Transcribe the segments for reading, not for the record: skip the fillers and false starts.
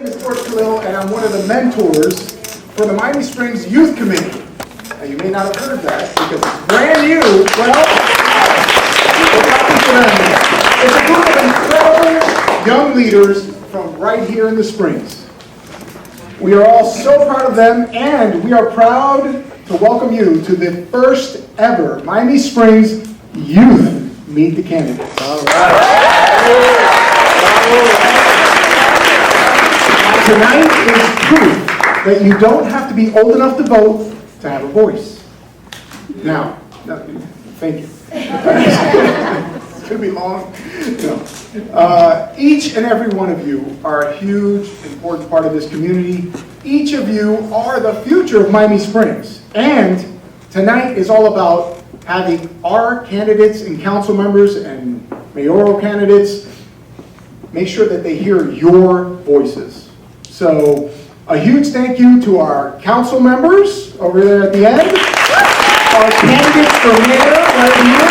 is and I'm one of the mentors for the Miami Springs Youth Committee. Now, you may not have heard of that because it's brand new. Well, it's a group of incredible young leaders from right here in the Springs. We are all so proud of them, and we are proud to welcome you to the first ever Miami Springs Youth Meet the Candidates. All right. Tonight is proof that you don't have to be old enough to vote to have a voice. Now, thank you. It's going to be long. No. Each and every one of you are a huge, important part of this community. Each of you are the future of Miami Springs. And tonight is all about having our candidates and council members and mayoral candidates make sure that they hear your voices. So a huge thank you to our council members over there at the end, our candidates for mayor right here,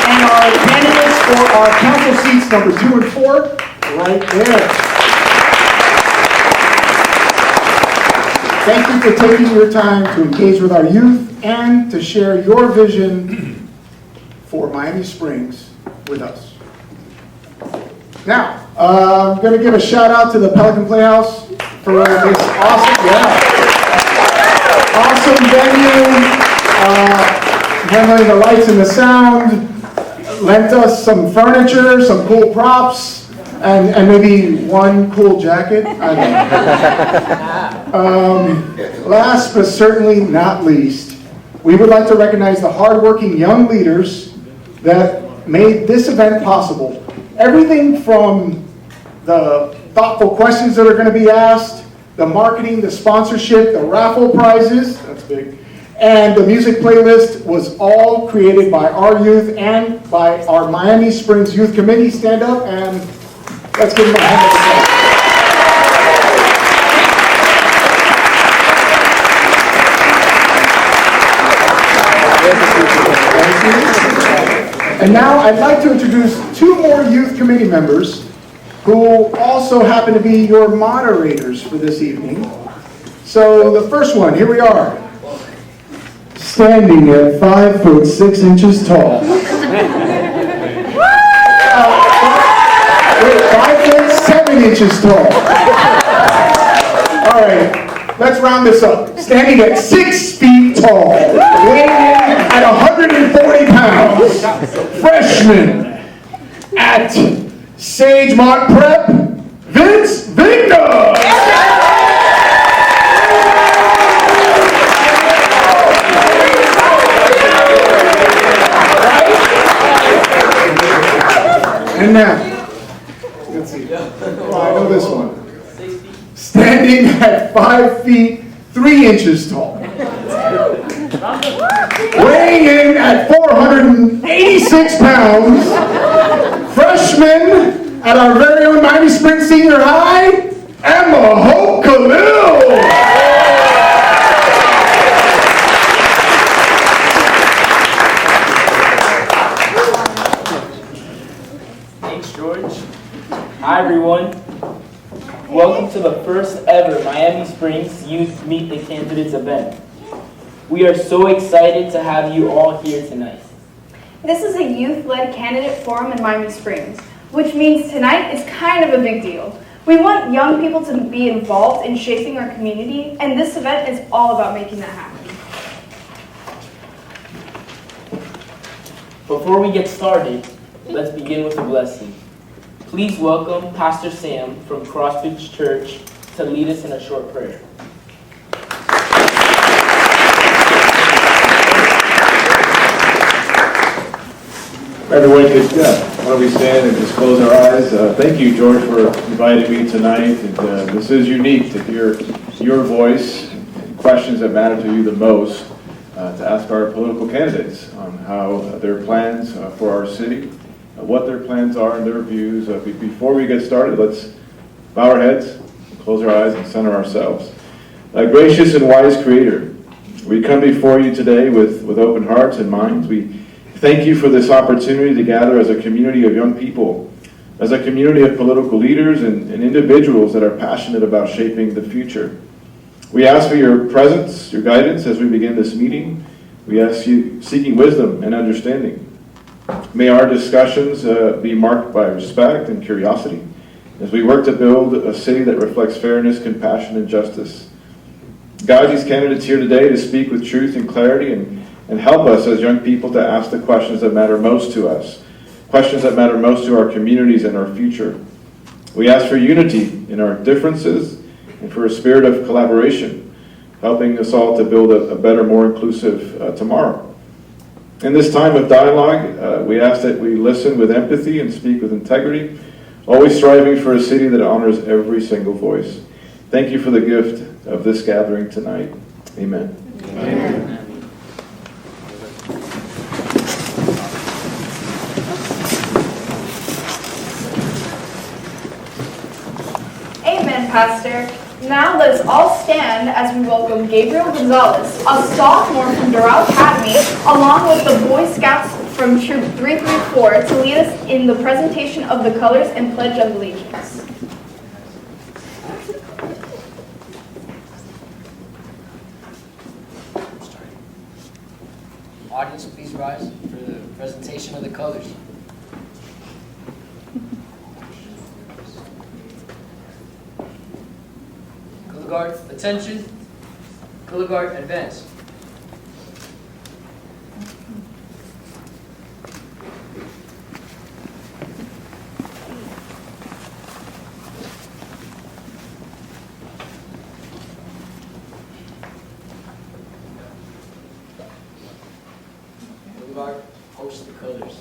and our candidates for our council seats number 2 and 4 right there. Thank you for taking your time to engage with our youth and to share your vision for Miami Springs with us. Now, I'm going to give a shout out to the Pelican Playhouse for this awesome venue, handling the lights and the sound, lent us some furniture, some cool props, and maybe one cool jacket. I don't know. Last but certainly not least, we would like to recognize the hardworking young leaders that made this event possible. Everything from the thoughtful questions that are going to be asked, the marketing, the sponsorship, the raffle prizes, that's big, and the music playlist was all created by our youth and by our Miami Springs Youth Committee. Stand up and let's give them a hand of applause. And now I'd like to introduce 2 more youth committee members who also happen to be your moderators for this evening. So the first one, here we are. Standing at 5'6" tall. 5'7" tall. All right, let's round this up. Standing at 6 feet tall, weighing in at 140 pounds. Freshman at Sagemont Prep, Vince Vigna. And now, let's see. Oh, I know this one. Standing at 5 feet 3 inches tall, weighing in at 486 pounds, freshman at our very own Miami Springs Senior High, Emma Hope Khalil. Thanks, George. Hi, everyone. Welcome to the first ever Miami Springs Youth Meet the Candidates event. We are so excited to have you all here tonight. This is a youth-led candidate forum in Miami Springs, which means tonight is kind of a big deal. We want young people to be involved in shaping our community, and this event is all about making that happen. Before we get started, let's begin with a blessing. Please welcome Pastor Sam from Crossbridge Church to lead us in a short prayer. Everyone could, why don't we stand and just close our eyes. Thank you, George, for inviting me tonight. And, this is unique to hear your voice and questions that matter to you the most, to ask our political candidates on how their plans for our city, what their plans are and their views. Before we get started, let's bow our heads, close our eyes, and center ourselves. Gracious and wise Creator, we come before you today with open hearts and minds. We thank you for this opportunity to gather as a community of young people as a community of political leaders and individuals that are passionate about shaping the future. We ask for your presence, your guidance as we begin this meeting. We ask you seeking wisdom and understanding. May our discussions be marked by respect and curiosity as we work to build a city that reflects fairness, compassion, and justice. Guide these candidates here today to speak with truth and clarity and help us as young people to ask the questions that matter most to us, questions that matter most to our communities and our future. We ask for unity in our differences and for a spirit of collaboration, helping us all to build a better, more inclusive tomorrow. In this time of dialogue, we ask that we listen with empathy and speak with integrity, always striving for a city that honors every single voice. Thank you for the gift of this gathering tonight. Amen. Amen. Amen, Pastor. Now let us all stand as we welcome Gabriel Gonzalez, a sophomore from Doral Academy, along with the Boy Scouts from Troop 334 to lead us in the presentation of the colors and Pledge of Allegiance. Audience, please rise for the presentation of the colors. Color guard, attention. Color guard, advance. Color guard, host the colors.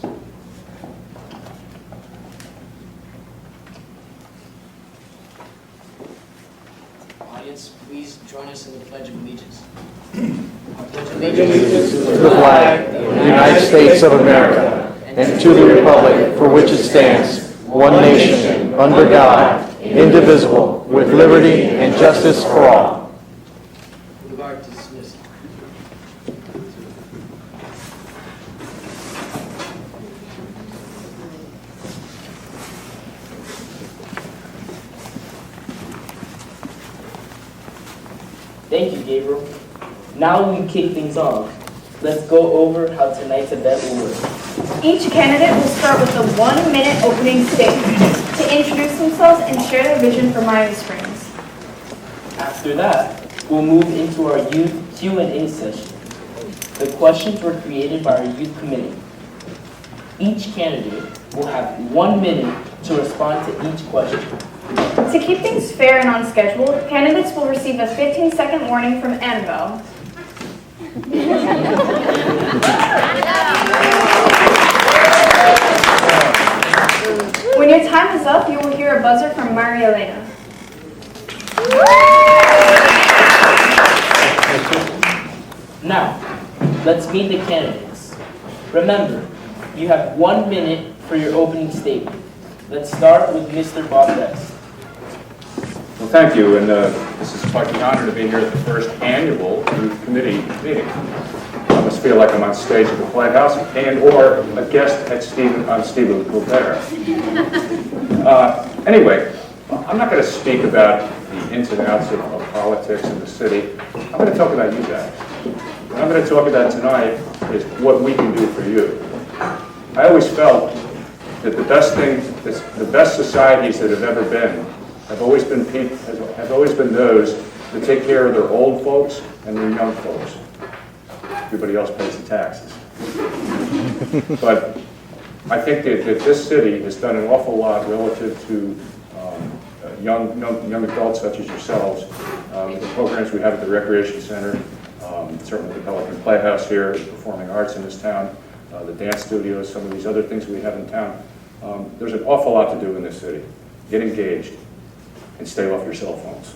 Audience, please join us in the Pledge of Allegiance. I pledge Allegiance to the flag of the United States of America and to the republic for which it stands, one nation, under God, indivisible, with liberty and justice for all. Color guard dismissed. Thank you, Gabriel. Now we kick things off. Let's go over how tonight's event will work. Each candidate will start with a 1-minute opening statement to introduce themselves and share their vision for Miami Springs. After that, we'll move into our youth Q&A session. The questions were created by our youth committee. Each candidate will have 1 minute to respond to each question. To keep things fair and on schedule, candidates will receive a 15-second warning from Annabelle. When your time is up, you will hear a buzzer from Maria Elena. Now, let's meet the candidates. Remember, you have 1 minute for your opening statement. Let's start with Mr. Bob Best. Well, thank you, and this is quite the honor to be here at the first annual Youth Committee meeting. I must feel like I'm on stage at the Playhouse and/or a guest at Stephen Colbert. Anyway, I'm not going to speak about the ins and outs of politics in the city. I'm going to talk about you guys. What I'm going to talk about tonight is what we can do for you. I always felt that the best societies that have ever been have always been those that take care of their old folks and their young folks. Everybody else pays the taxes. But I think that this city has done an awful lot relative to young adults such as yourselves. The programs we have at the Recreation Center, certainly the Pelican Playhouse here, the performing arts in this town, the dance studios, some of these other things we have in town. There's an awful lot to do in this city. Get engaged and stay off your cell phones.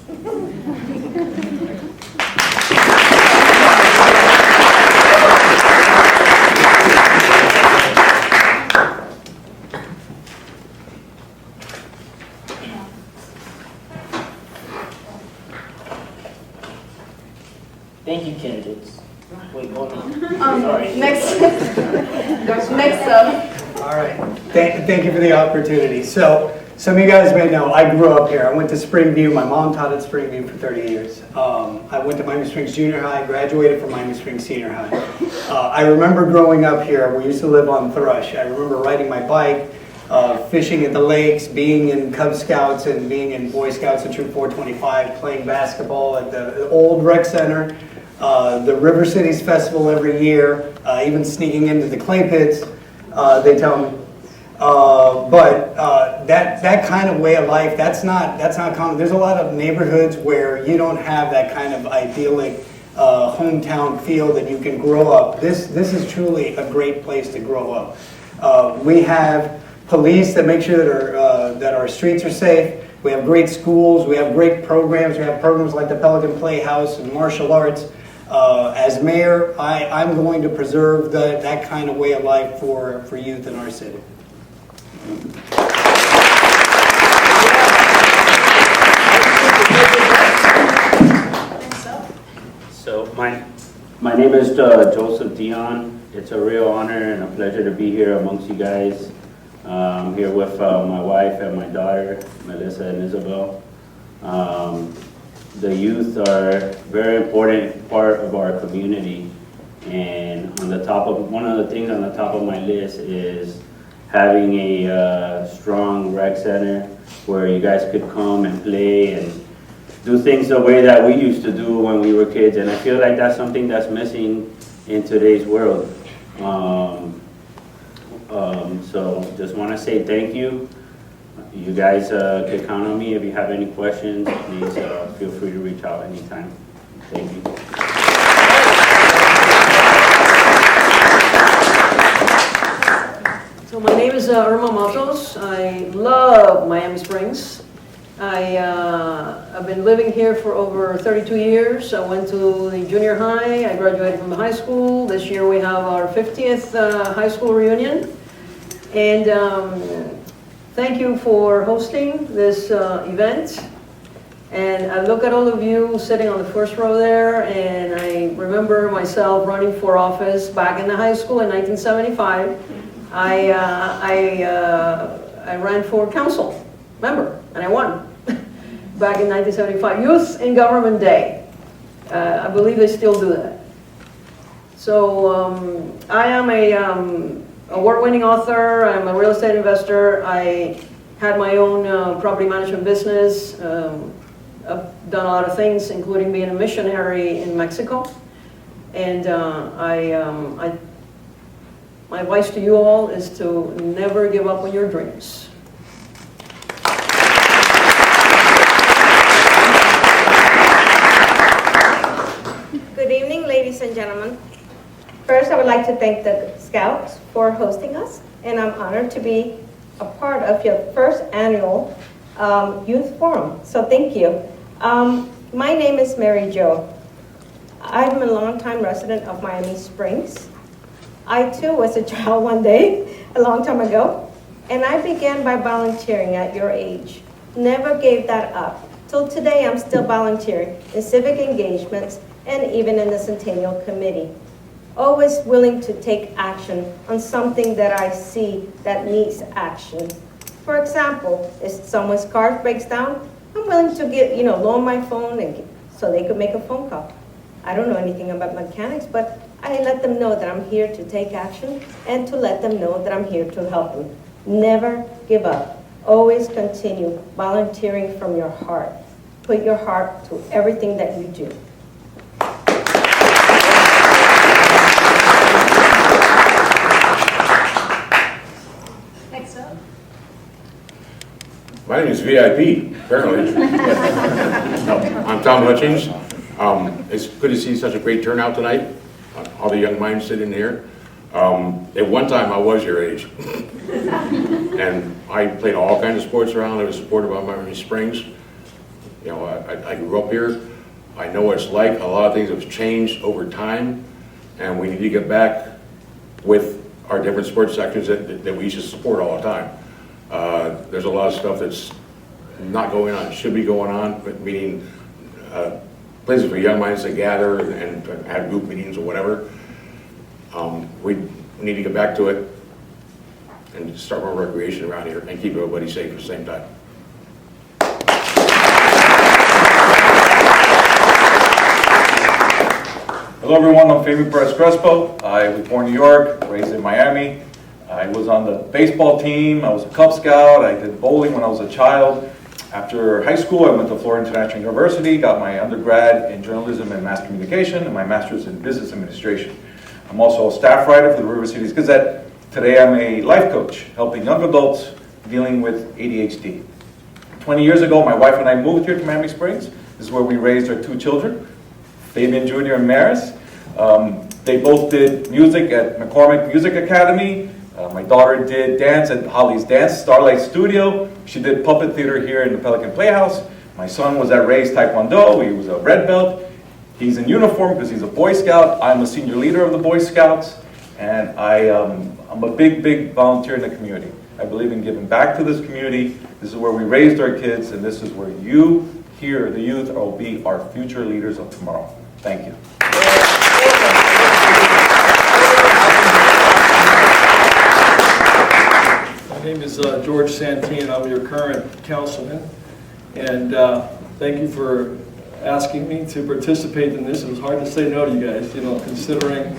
Thank you, candidates. Wait, hold on. Sorry. Next up, All right, thank you for the opportunity. So, some of you guys may know, I grew up here. I went to Springview. My mom taught at Springview for 30 years. I went to Miami Springs Junior High, graduated from Miami Springs Senior High. I remember growing up here. We used to live on Thrush. I remember riding my bike, fishing at the lakes, being in Cub Scouts and being in Boy Scouts and Troop 425, playing basketball at the old rec center, the River Cities Festival every year, even sneaking into the clay pits, they tell me. But that kind of way of life, that's not common. There's a lot of neighborhoods where you don't have that kind of idyllic hometown feel that you can grow up. This is truly a great place to grow up. We have police that make sure that our streets are safe. We have great schools. We have great programs. We have programs like the Pelican Playhouse and martial arts. As mayor, I'm going to preserve that kind of way of life for youth in our city. So my name is Joseph Dion. It's a real honor and a pleasure to be here amongst you guys. I'm here with my wife and my daughter, Melissa and Isabel. The youth are a very important part of our community, and one of the things on the top of my list is having a strong rec center where you guys could come and play and do things the way that we used to do when we were kids, and I feel like that's something that's missing in today's world. So just want to say thank you. You guys can count on me. If you have any questions, please feel free to reach out anytime. Thank you. So my name is Irma Matos. I love Miami Springs. I've been living here for over 32 years. I went to the junior high. I graduated from the high school. This year we have our 50th high school reunion. And thank you for hosting this event. And I look at all of you sitting on the first row there, and I remember myself running for office back in the high school in 1975. I ran for council member, and I won back in 1975. Youth in Government Day. I believe they still do that. So I am a award-winning author. I'm a real estate investor. I had my own property management business. I've done a lot of things, including being a missionary in Mexico. And my advice to you all is to never give up on your dreams. Good evening, ladies and gentlemen. First, I would like to thank the Scouts for hosting us, and I'm honored to be a part of your first annual youth forum, so thank you. My name is Mary Jo. I'm a longtime resident of Miami Springs. I too was a child one day, a long time ago, and I began by volunteering at your age. Never gave that up. Till today, I'm still volunteering in civic engagements and even in the Centennial Committee. Always willing to take action on something that I see that needs action. For example, if someone's car breaks down, I'm willing to loan my phone so they could make a phone call. I don't know anything about mechanics, but I let them know that I'm here to take action and to let them know that I'm here to help them. Never give up. Always continue volunteering from your heart. Put your heart to everything that you do. Next up. My name is VIP, apparently. No, I'm Tom Hutchings. It's good to see such a great turnout tonight. All the young minds sitting here. At one time, I was your age. And I played all kinds of sports around. I was supportive of Miami Springs. You know, I grew up here. I know what it's like. A lot of things have changed over time. And we need to get back with our different sports sections that we used to support all the time. There's a lot of stuff that's not going on, should be going on, but meaning places for young minds to gather and have group meetings or whatever. We need to get back to it. and start more recreation around here and keep everybody safe at the same time. Hello everyone, I'm Fabian Perez Crespo. I was born in New York, raised in Miami. I was on the baseball team, I was a Cub Scout, I did bowling when I was a child. After high school, I went to Florida International University, got my undergrad in journalism and mass communication, and my master's in business administration. I'm also a staff writer for the River Cities Gazette. Today I'm a life coach, helping young adults dealing with ADHD. 20 years ago, my wife and I moved here to Miami Springs. This is where we raised our two children, Fabian Jr. and Maris. They both did music at McCormick Music Academy. My daughter did dance at Holly's Dance Starlight Studio. She did puppet theater here in the Pelican Playhouse. My son was at Ray's Taekwondo. He was a red belt. He's in uniform because he's a Boy Scout. I'm a senior leader of the Boy Scouts. And I'm a big volunteer in the community. I believe in giving back to this community. This is where we raised our kids, and this is where you here, the youth, will be our future leaders of tomorrow. Thank you. My name is George Santine. I'm your current councilman, and thank you for asking me to participate in this. It was hard to say no to you guys, considering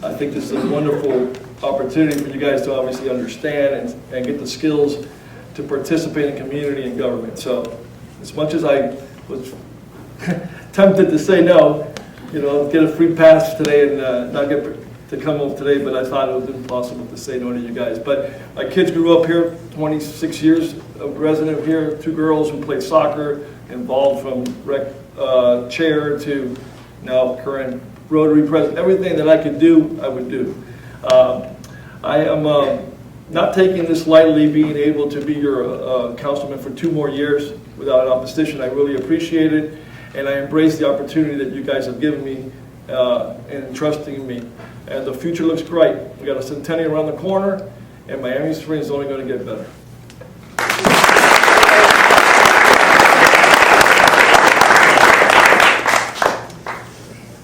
I think this is a wonderful opportunity for you guys to obviously understand and get the skills to participate in community and government. So as much as I was tempted to say no, get a free pass today and not get to come over today, but I thought it was impossible to say no to you guys. But my kids grew up here, 26 years of resident here, 2 girls who played soccer, involved from rec chair to now current Rotary president. Everything that I could do, I would do. I am not taking this lightly, being able to be your councilman for 2 more years without an opposition. I really appreciate it, and I embrace the opportunity that you guys have given me and trusting in me. And the future looks bright. We got a centennial around the corner, and Miami Springs is only going to get better.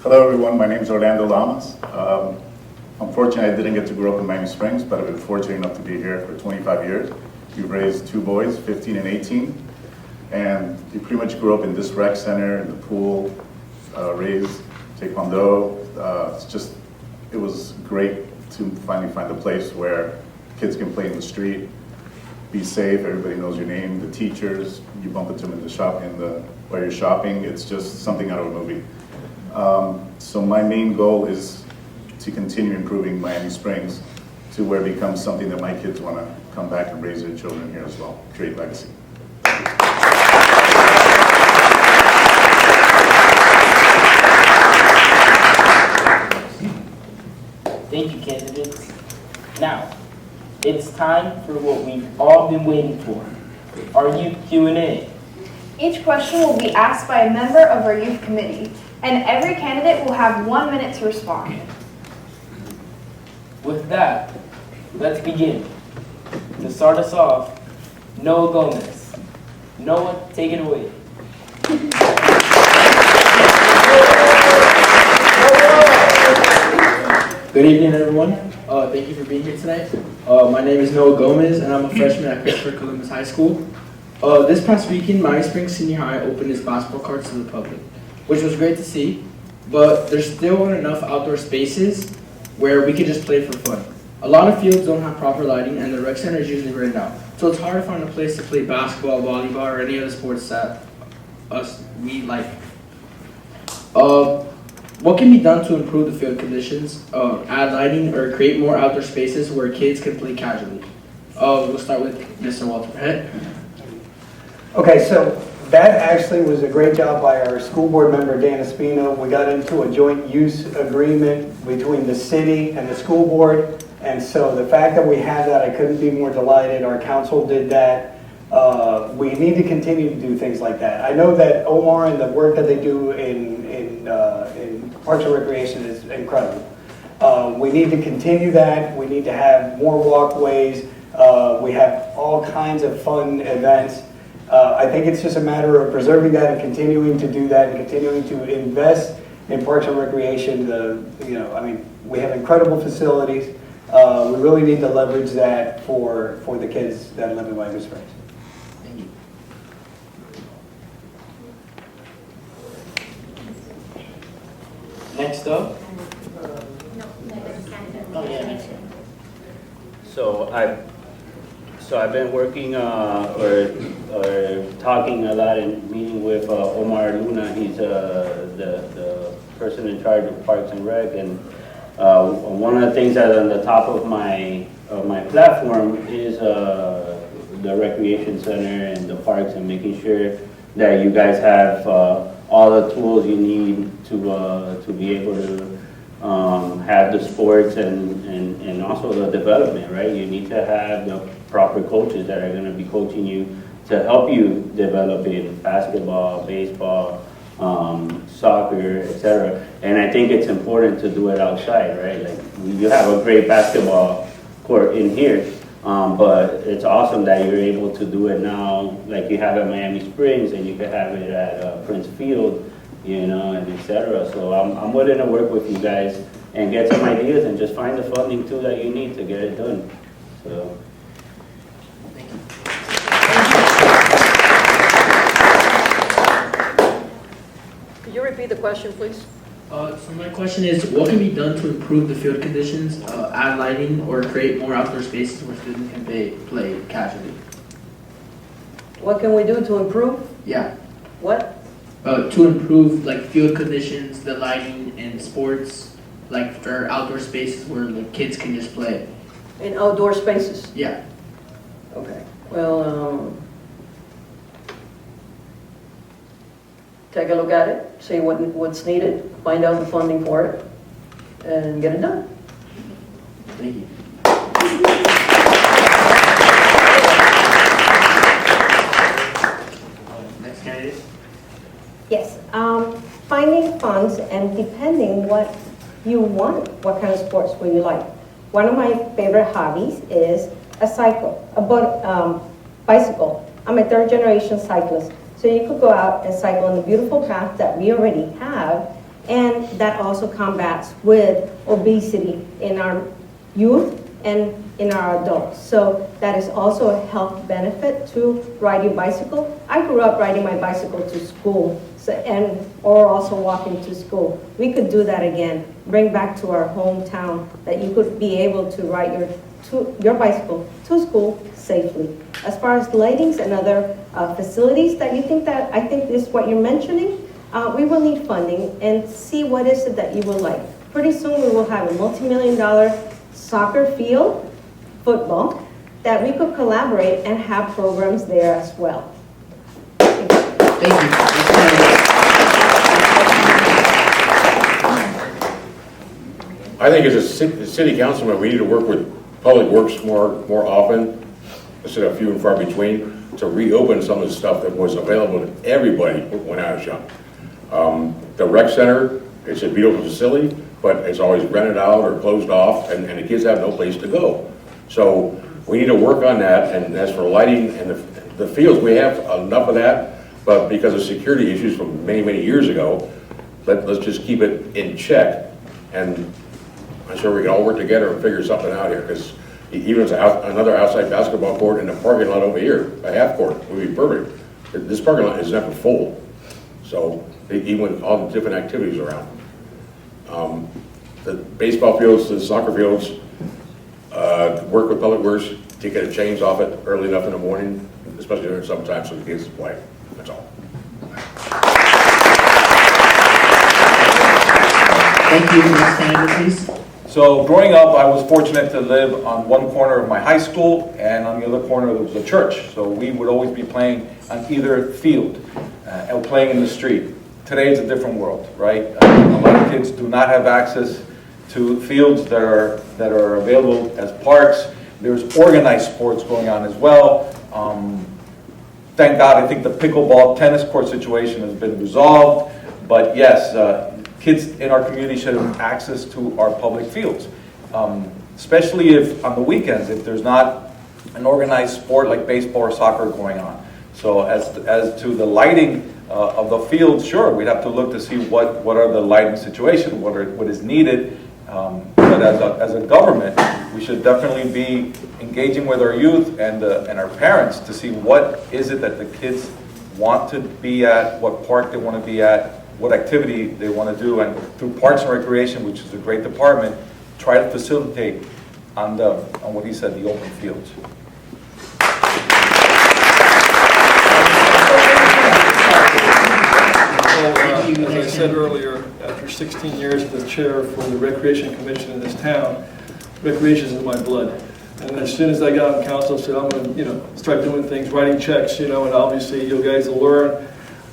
Hello everyone, my name is Orlando Lamas. Unfortunately, I didn't get to grow up in Miami Springs, but I've been fortunate enough to be here for 25 years. We've raised 2 boys, 15 and 18, and we pretty much grew up in this rec center, in the pool, raised Taekwondo. It was great to finally find a place where kids can play in the street, be safe, everybody knows your name, the teachers, you bump into them in the shop, while you're shopping, it's just something out of a movie. So my main goal is to continue improving Miami Springs to where it becomes something that my kids want to come back and raise their children here as well, create legacy. Thank you, candidates. Now, it's time for what we've all been waiting for, our youth Q&A. Each question will be asked by a member of our youth committee, and every candidate will have 1 minute to respond. With that, let's begin. To start us off, Noah Gomez. Noah, take it away. Good evening, everyone. Thank you for being here tonight. My name is Noah Gomez, and I'm a freshman at Christopher Columbus High School. This past weekend, Miami Springs Senior High opened its basketball courts to the public, which was great to see, but there still aren't enough outdoor spaces where we could just play for fun. A lot of fields don't have proper lighting, and the rec center is usually rented out, so it's hard to find a place to play basketball, volleyball, or any other sports that we like. What can be done to improve the field conditions, add lighting, or create more outdoor spaces where kids can play casually? We'll start with Mr. Walter Head. Okay, so that actually was a great job by our school board member, Dan Espino. We got into a joint use agreement between the city and the school board, and so the fact that we have that, I couldn't be more delighted. Our council did that. We need to continue to do things like that. I know that Omar and the work that they do in Parks and Recreation is incredible. We need to continue that. We need to have more walkways. We have all kinds of fun events. I think it's just a matter of preserving that and continuing to do that and continuing to invest in Parks and Recreation. We have incredible facilities. We really need to leverage that for the kids that live in Miami Springs. Thank you. Next up. So I've been working or talking a lot and meeting with Omar Luna. He's the person in charge of Parks and Rec, and one of the things that on the top of my platform is the recreation center and the parks, and making sure that you guys have all the tools you need to be able to have the sports and also the development, right? You need to have the proper coaches that are going to be coaching you to help you develop in basketball, baseball, soccer, etc. And I think it's important to do it outside, right? Like, you have a great basketball court in here, but it's awesome that you're able to do it now, like you have at Miami Springs, and you can have it at Prince Field, you know, and etc. So I'm willing to work with you guys and get some ideas and just find the funding too that you need to get it done. So. Could you repeat the question, please? So my question is, what can be done to improve the field conditions, add lighting, or create more outdoor spaces where students can play casually? What can we do to improve? Yeah. What? To improve like field conditions, the lighting, and sports, like for outdoor spaces where the kids can just play. In outdoor spaces? Yeah. Okay. Well, take a look at it, see what's needed, find out the funding for it, and get it done. Thank you. Next candidate. Yes, finding funds and depending what you want, what kind of sports would you like. One of my favorite hobbies is a bicycle. I'm a third generation cyclist. So you could go out and cycle on the beautiful path that we already have, and that also combats with obesity in our youth and in our adults. So that is also a health benefit to riding bicycle. I grew up riding my bicycle to school, or also walking to school. We could do that again, bring back to our hometown that you could be able to ride your bicycle to school safely. As far as lightings and other facilities that I think is what you're mentioning, we will need funding and see what is it that you will like. Pretty soon we will have a multi-million-dollar soccer field, football, that we could collaborate and have programs there as well. Thank you. I think as a city councilman, we need to work with Public Works more often, instead of few and far between, to reopen some of the stuff that was available to everybody when I was young. The rec center, it's a beautiful facility, but it's always rented out or closed off, and the kids have no place to go. So we need to work on that, and as for lighting and the fields, we have enough of that, but because of security issues from many, many years ago, let's just keep it in check, and I'm sure we can all work together and figure something out here, because even if it's another outside basketball court in the parking lot over here, a half court would be perfect. This parking lot is never full, so even with all the different activities around. The baseball fields, the soccer fields, work with Public Works to get a chains off it early enough in the morning, especially during summertime, so the kids can play. That's all. Thank you. Next candidate, please. So growing up, I was fortunate to live on one corner of my high school, and on the other corner there was a church. So we would always be playing on either field and playing in the street. Today it's a different world, right? A lot of kids do not have access to fields that are available as parks. There's organized sports going on as well. Thank God, I think the pickleball tennis court situation has been resolved. But yes, kids in our community should have access to our public fields, especially if on the weekends, if there's not an organized sport like baseball or soccer going on. So as to the lighting of the fields, sure, we'd have to look to see what are the lighting situation, what is needed, But as a government, we should definitely be engaging with our youth and our parents to see what is it that the kids want to be at, what park they want to be at, what activity they want to do, and through Parks and Recreation, which is a great department, try to facilitate on what he said, the open fields. As I said earlier, after 16 years as the chair for the Recreation Commission in this town, recreation is in my blood. And as soon as I got on council, I said, I'm going to, start doing things, writing checks, and obviously you guys will learn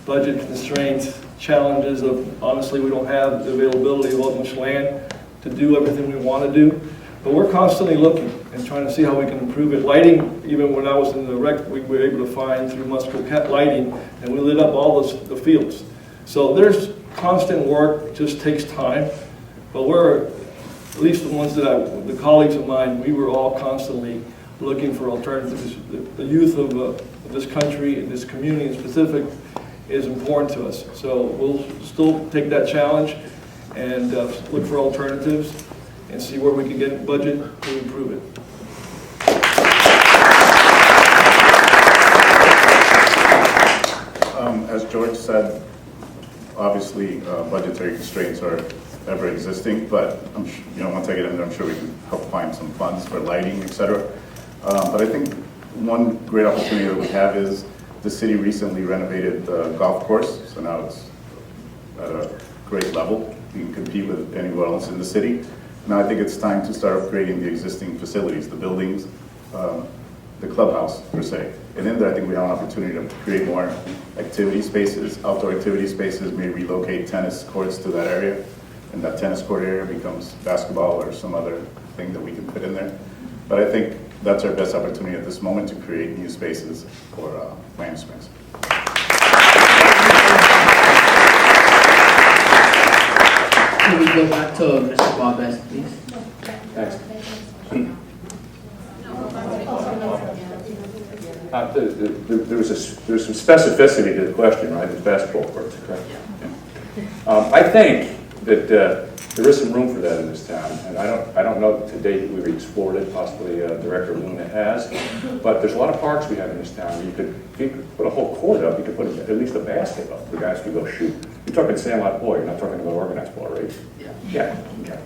budget constraints, challenges of, honestly, we don't have the availability of all much land to do everything we want to do. But we're constantly looking and trying to see how we can improve it. Lighting, even when I was in the rec, we were able to find through Musco lighting, and we lit up all the fields. So there's constant work, it just takes time. But we're, at least the ones that the colleagues of mine, we were all constantly looking for alternatives. The youth of this country and this community in specific is important to us. So we'll still take that challenge and look for alternatives and see where we can get budget to improve it. As George said, obviously budgetary constraints are ever existing, but once I get in there, I'm sure we can help find some funds for lighting, etc. But I think one great opportunity that we have is the city recently renovated the golf course, so now it's at a great level. You can compete with anywhere else in the city. Now I think it's time to start upgrading the existing facilities, the buildings, the clubhouse per se. And in there, I think we have an opportunity to create more activity spaces, outdoor activity spaces, maybe relocate tennis courts to that area. And that tennis court area becomes basketball or some other thing that we can put in there. But I think that's our best opportunity at this moment to create new spaces for Miami Springs. Can we go back to Mr. Valdez, please? Thanks. There's some specificity to the question, right? It's basketball courts, correct? Yeah. I think that there is some room for that in this town, and I don't know to date that we've explored it. Possibly Director Luna has, but there's a lot of parks we have in this town. If you could put a whole court up, you could put at least a basket up for guys to go shoot. You're talking sandlot ball. You're not talking about organized ball, right? Yeah. Okay.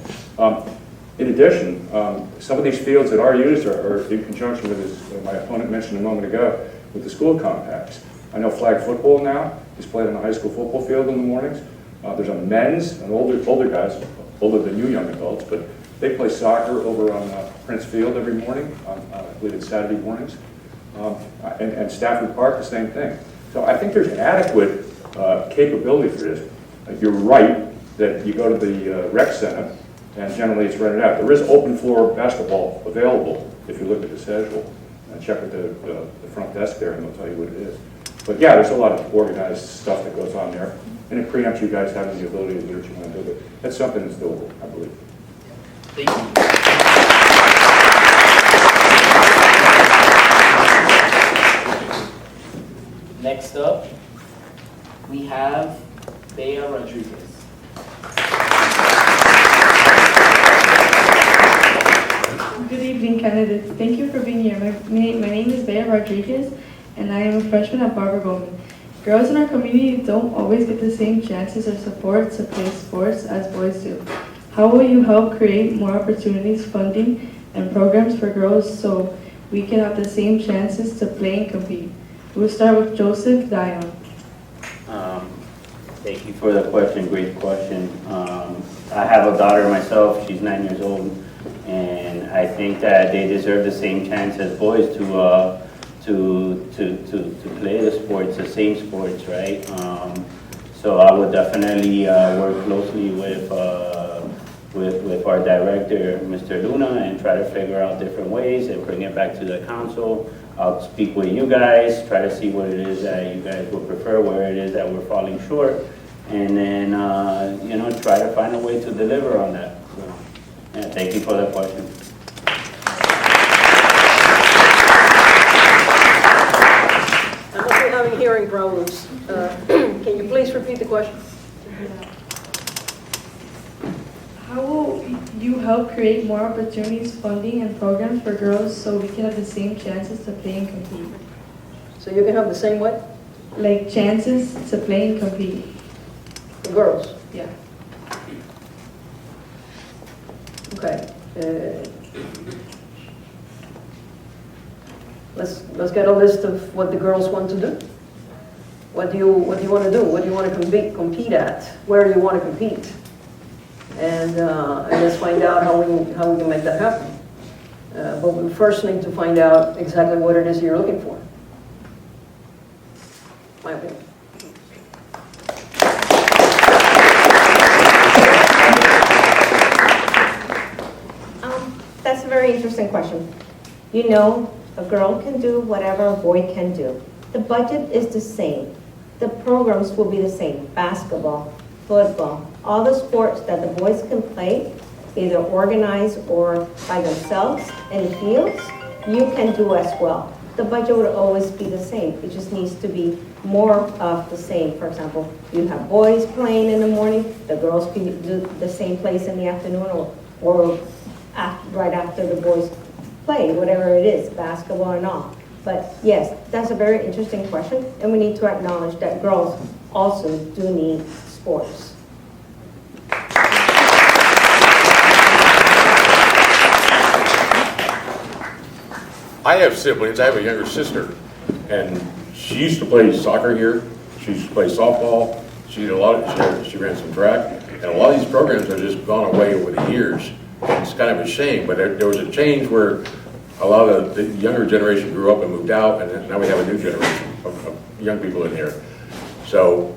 In addition, some of these fields that are used are in conjunction with, as my opponent mentioned a moment ago, with the school compacts. I know flag football now is played on the high school football field in the mornings. There's a men's and older guys, older than you young adults, but they play soccer over on Prince Field every morning, I believe it's Saturday mornings. And Stafford Park, the same thing. So I think there's adequate capability for this. You're right that you go to the rec center, and generally it's rented out. There is open floor basketball available if you look at the schedule. Check with the front desk there and they'll tell you what it is. But yeah, there's a lot of organized stuff that goes on there. And it preempts you guys having the ability to do what you want to do. But that's something that's doable, I believe. Thank you. Next up, we have Bea Rodriguez. Good evening, candidates. Thank you for being here. My name is Bea Rodriguez, and I am a freshman at Barbara Goldman. Girls in our community don't always get the same chances or support to play sports as boys do. How will you help create more opportunities, funding, and programs for girls so we can have the same chances to play and compete? We'll start with Joseph Dion. Thank you for the question, great question. I have a daughter myself, she's 9 years old, and I think that they deserve the same chance as boys to play the sports, the same sports, right? So I would definitely work closely with our director, Mr. Luna, and try to figure out different ways and bring it back to the council. I'll speak with you guys, try to see what it is that you guys would prefer, where it is that we're falling short, and then try to find a way to deliver on that. So, yeah, thank you for the question. I must be having hearing problems. Can you please repeat the question? How will you help create more opportunities, funding, and programs for girls so we can have the same chances to play and compete? So you can have the same what? Like chances to play and compete. The girls? Yeah. Okay. Let's get a list of what the girls want to do. What do you want to do? What do you want to compete at? Where do you want to compete? And let's find out how we can make that happen. But we first need to find out exactly what it is you're looking for. My opinion. That's a very interesting question. You know, a girl can do whatever a boy can do. The budget is the same. The programs will be the same. Basketball, football, all the sports that the boys can play, either organized or by themselves in the fields, you can do as well. The budget would always be the same. It just needs to be more of the same. For example, you have boys playing in the morning, the girls can do the same place in the afternoon or right after the boys play, whatever it is, basketball or not. But yes, that's a very interesting question, and we need to acknowledge that girls also do need sports. I have siblings. I have a younger sister, and she used to play soccer here. She used to play softball. She ran some track, and a lot of these programs have just gone away over the years. It's kind of a shame, but there was a change where a lot of the younger generation grew up and moved out, and now we have a new generation of young people in here. So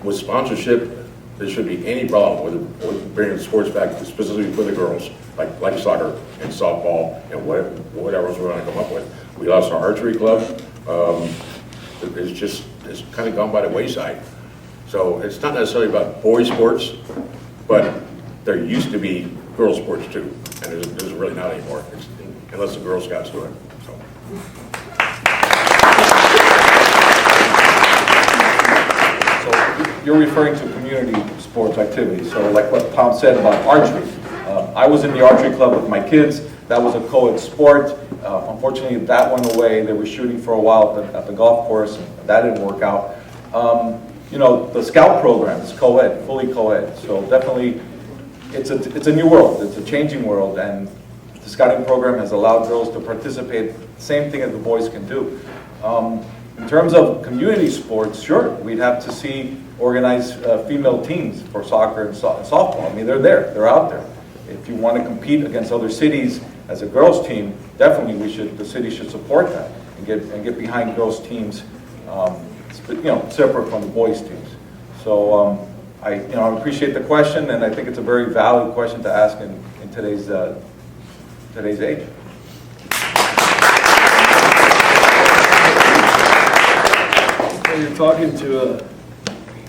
with sponsorship, there shouldn't be any problem with bringing sports back specifically for the girls, like soccer and softball and whatever else we're going to come up with. We lost our archery club. It's kind of gone by the wayside. So it's not necessarily about boys sports, but there used to be girls sports too, and there's really not anymore, unless the Girl Scouts do it. So. So you're referring to community sports activities. So like what Tom said about archery. I was in the archery club with my kids. That was a co-ed sport. Unfortunately, that went away. They were shooting for a while at the golf course, and that didn't work out. You know, the scout program is co-ed, fully co-ed. So definitely, it's a new world. It's a changing world, and the scouting program has allowed girls to participate. Same thing as the boys can do. In terms of community sports, sure, we'd have to see organized female teams for soccer and softball. I mean, they're there, they're out there. If you want to compete against other cities as a girls team, definitely the city should support that and get behind girls teams, separate from the boys teams. So I appreciate the question, and I think it's a very valid question to ask in today's age. You're talking to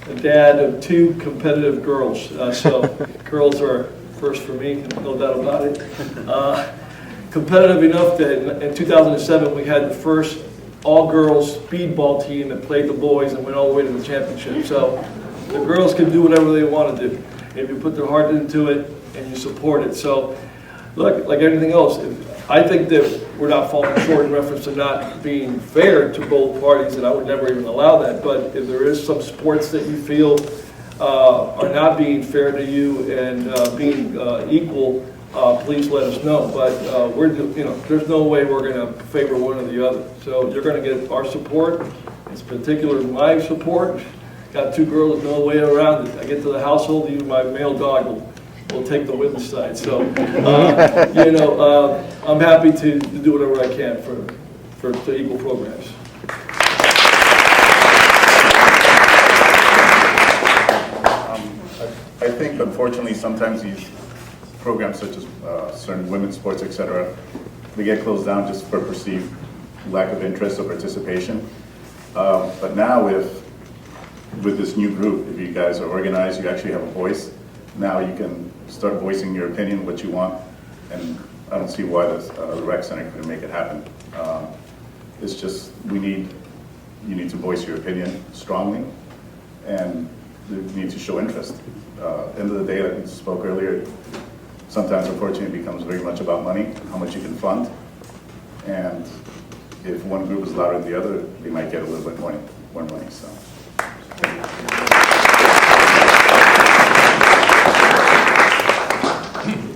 a dad of two competitive girls, so girls are first for me, no doubt about it. Competitive enough that in 2007 we had the first all-girls speedball team that played the boys and went all the way to the championship. So the girls can do whatever they want to do if you put their heart into it and you support it. So look, like anything else, I think that we're not falling short in reference to not being fair to both parties, and I would never even allow that. But if there is some sports that you feel are not being fair to you and being equal, please let us know. But there's no way we're going to favor one or the other. So you're going to get our support. It's particular my support. Got two girls, no way around it. I get to the household, even my male dog will take the women's side. So, I'm happy to do whatever I can for equal programs. I think, unfortunately, sometimes these programs, such as certain women's sports, etc., they get closed down just for perceived lack of interest or participation. But now, with this new group, if you guys are organized, you actually have a voice. Now you can start voicing your opinion, what you want, and I don't see why the rec center couldn't make it happen. It's just you need to voice your opinion strongly, and they need to show interest. End of the day, like we spoke earlier, sometimes unfortunately it becomes very much about money, how much you can fund. And if one group is louder than the other, they might get a little bit more money. So.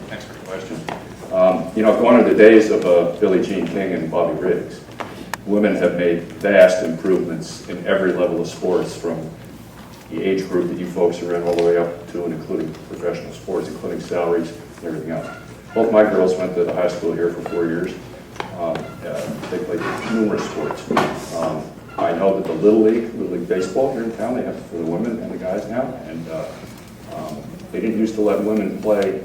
Thanks for the question. Gone are the days of Billie Jean King and Bobby Riggs. Women have made vast improvements in every level of sports, from the age group that you folks are in all the way up to and including professional sports, including salaries and everything else. Both my girls went to the high school here for 4 years. They played numerous sports. I know that the Little League Baseball here in town, they have for the women and the guys now, and they didn't used to let women play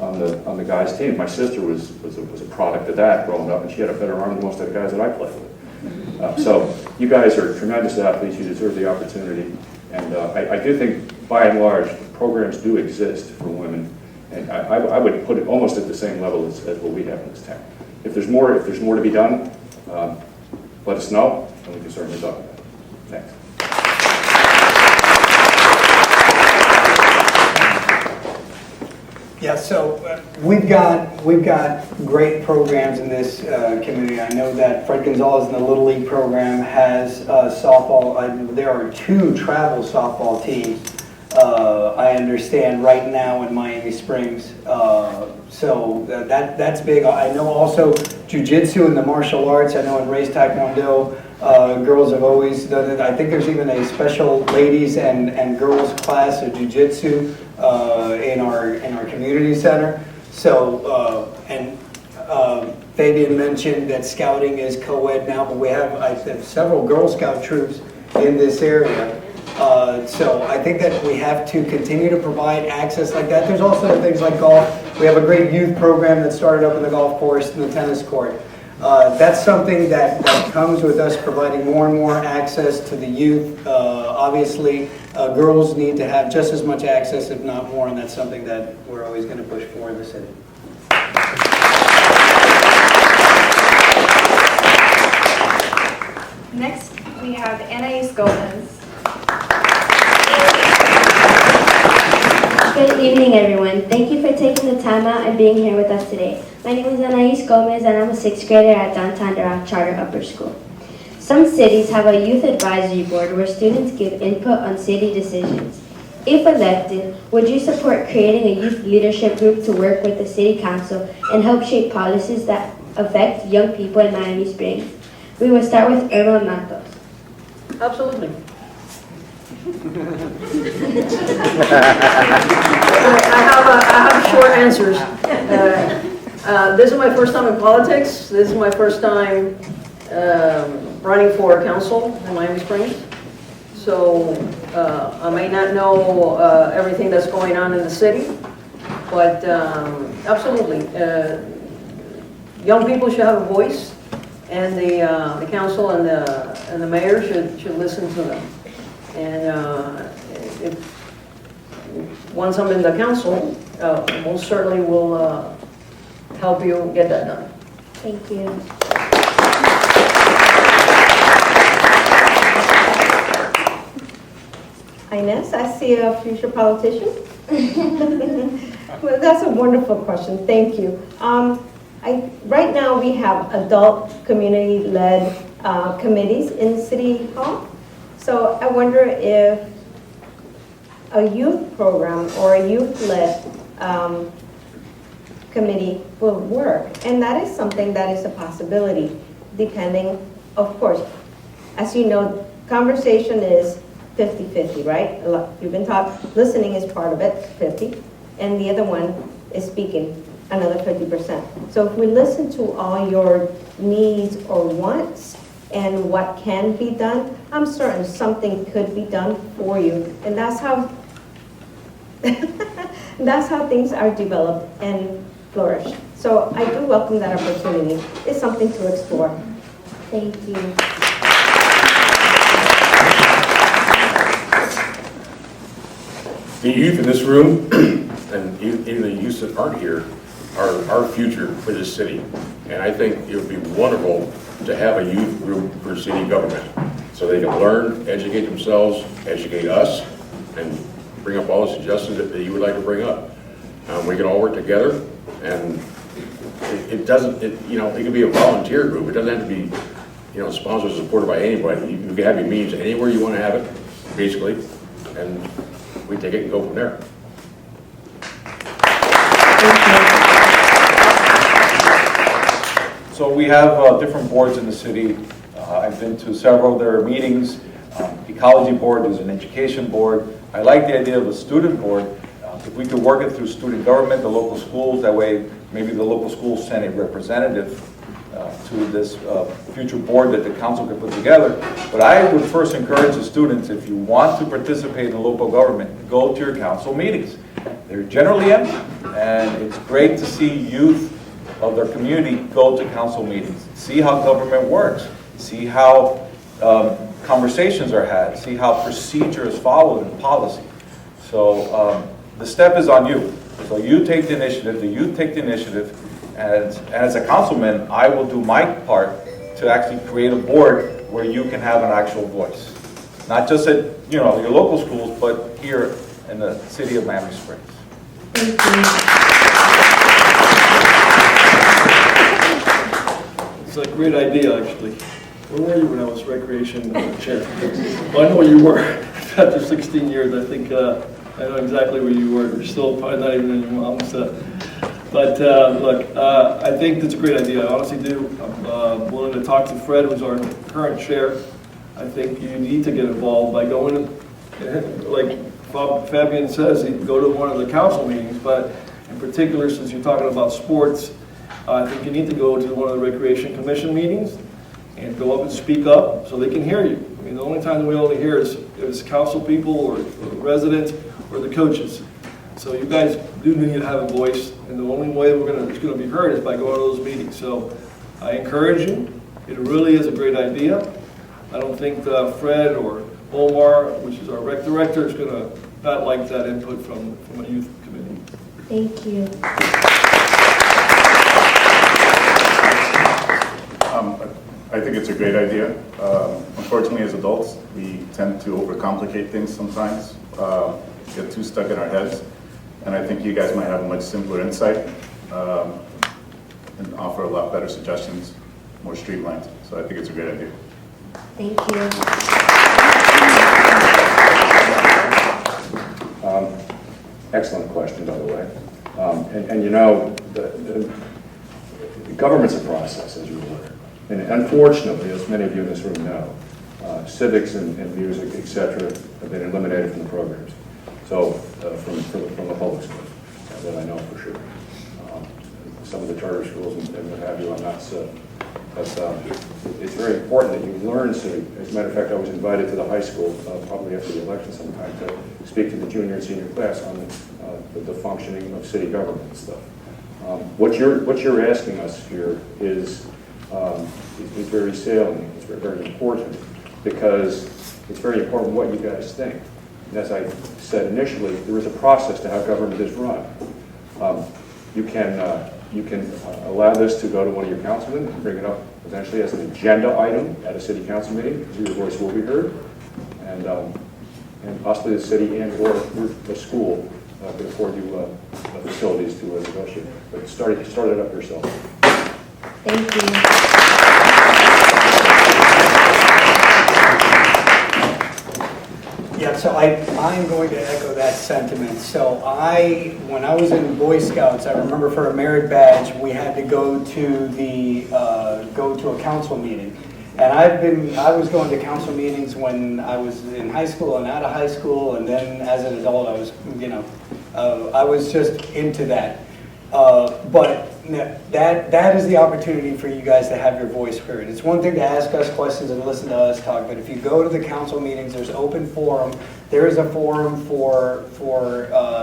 on the guys' team. My sister was a product of that growing up, and she had a better arm than most of the guys that I played with. So you guys are tremendous athletes. You deserve the opportunity, and I do think, by and large, programs do exist for women, and I would put it almost at the same level as what we have in this town. If there's more to be done, let us know, and we can certainly talk about it. Thanks. Yeah, so we've got great programs in this community. I know that Fred Gonzalez in the Little League program has softball. There are 2 travel softball teams, I understand, right now in Miami Springs. So that's big. I know also jiu-jitsu and the martial arts. I know in race taekwondo, girls have always done it. I think there's even a special ladies and girls class of jiu-jitsu in our community center. So Fabian mentioned that scouting is co-ed now, but we have several Girl Scout troops in this area. So I think that we have to continue to provide access like that. There's also things like golf. We have a great youth program that started up in the golf course and the tennis court. That's something that comes with us providing more and more access to the youth. Obviously, girls need to have just as much access, if not more, and that's something that we're always going to push for in the city. Next, we have Anais Gomez. Good evening, everyone. Thank you for taking the time out and being here with us today. My name is Anais Gomez, and I'm a 6th grader at Downtown Duroc Charter Upper School. Some cities have a youth advisory board where students give input on city decisions. If elected, would you support creating a youth leadership group to work with the city council and help shape policies that affect young people in Miami Springs? We will start with Irma Matos. Absolutely. I have short answers. This is my first time in politics. This is my first time running for council in Miami Springs. So I may not know everything that's going on in the city, but absolutely, young people should have a voice, and the council and the mayor should listen to them. And once I'm in the council, most certainly will help you get that done. Thank you. Inez, I see a future politician. Well, that's a wonderful question. Thank you. Right now we have adult community-led committees in City Hall. So I wonder if a youth program or a youth-led committee will work. And that is something that is a possibility, depending, of course. As you know, conversation is 50-50, right? You've been taught listening is part of it, 50, and the other one is speaking, another 50%. So if we listen to all your needs or wants and what can be done, I'm certain something could be done for you. And that's how that's how things are developed and flourish. So I do welcome that opportunity. It's something to explore. Thank you. The youth in this room, and even the youth that aren't here, are our future for this city. And I think it would be wonderful to have a youth group for city government, so they can learn, educate themselves, educate us, and bring up all the suggestions that you would like to bring up. We can all work together, and it doesn't, you know, it can be a volunteer group. It doesn't have to be, you know, sponsored or supported by anybody. You can have your meetings anywhere you want to have it, basically, and we take it and go from there. So we have different boards in the city. I've been to several of their meetings. Ecology board, there's an education board. I like the idea of a student board. If we could work it through student government, the local schools, that way maybe the local schools send a representative to this future board that the council could put together. But I would first encourage the students, if you want to participate in local government, go to your council meetings. They're generally empty, and it's great to see youth of their community go to council meetings, see how government works, see how conversations are had, see how procedure is followed in policy. So the step is on you. So you take the initiative, the youth take the initiative, and as a councilman, I will do my part to actually create a board where you can have an actual voice. Not just at, you know, your local schools, but here in the city of Miami Springs. Thank you. It's a great idea, actually. Where were you when I was recreation chair? Well, I know where you were. After 16 years, I think I know exactly where you were. You're still probably not even in your mom's. But look, I think that's a great idea. I honestly do. I'm willing to talk to Fred, who's our current chair. I think you need to get involved by going, like Fabian says, you go to one of the council meetings, but in particular, since you're talking about sports, I think you need to go to one of the Recreation Commission meetings and go up and speak up so they can hear you. I mean, the only time we only hear is council people or residents or the coaches. So you guys do need to have a voice, and the only way it's going to be heard is by going to those meetings. So I encourage you. It really is a great idea. I don't think Fred or Omar, which is our rec director, is going to not like that input from a youth committee. Thank you. I think it's a great idea. Unfortunately, as adults, we tend to overcomplicate things sometimes, get too stuck in our heads. And I think you guys might have a much simpler insight and offer a lot better suggestions, more streamlined. So I think it's a great idea. Thank you. Excellent question, by the way. And you know, the government's a process, as you learn. And unfortunately, as many of you in this room know, civics and music, etc., have been eliminated from the programs. So from the public schools, that I know for sure. Some of the charter schools and what have you, I'm not so. But it's very important that you learn civic. As a matter of fact, I was invited to the high school, probably after the election sometime, to speak to the junior and senior class on the functioning of city government and stuff. What you're asking us here is very salient. It's very important because it's very important what you guys think. And as I said initially, there is a process to how government is run. You can allow this to go to one of your councilmen and bring it up potentially as an agenda item at a city council meeting. Your voice will be heard, and possibly the city and or the school could afford you facilities to negotiate. But start it up yourself. Thank you. Yeah, so I'm going to echo that sentiment. So when I was in Boy Scouts, I remember for a merit badge, we had to go to a council meeting. And I was going to council meetings when I was in high school and out of high school, and then as an adult, I was, I was just into that. But that is the opportunity for you guys to have your voice heard. It's one thing to ask us questions and listen to us talk, but if you go to the council meetings, there's open forum. There is a forum for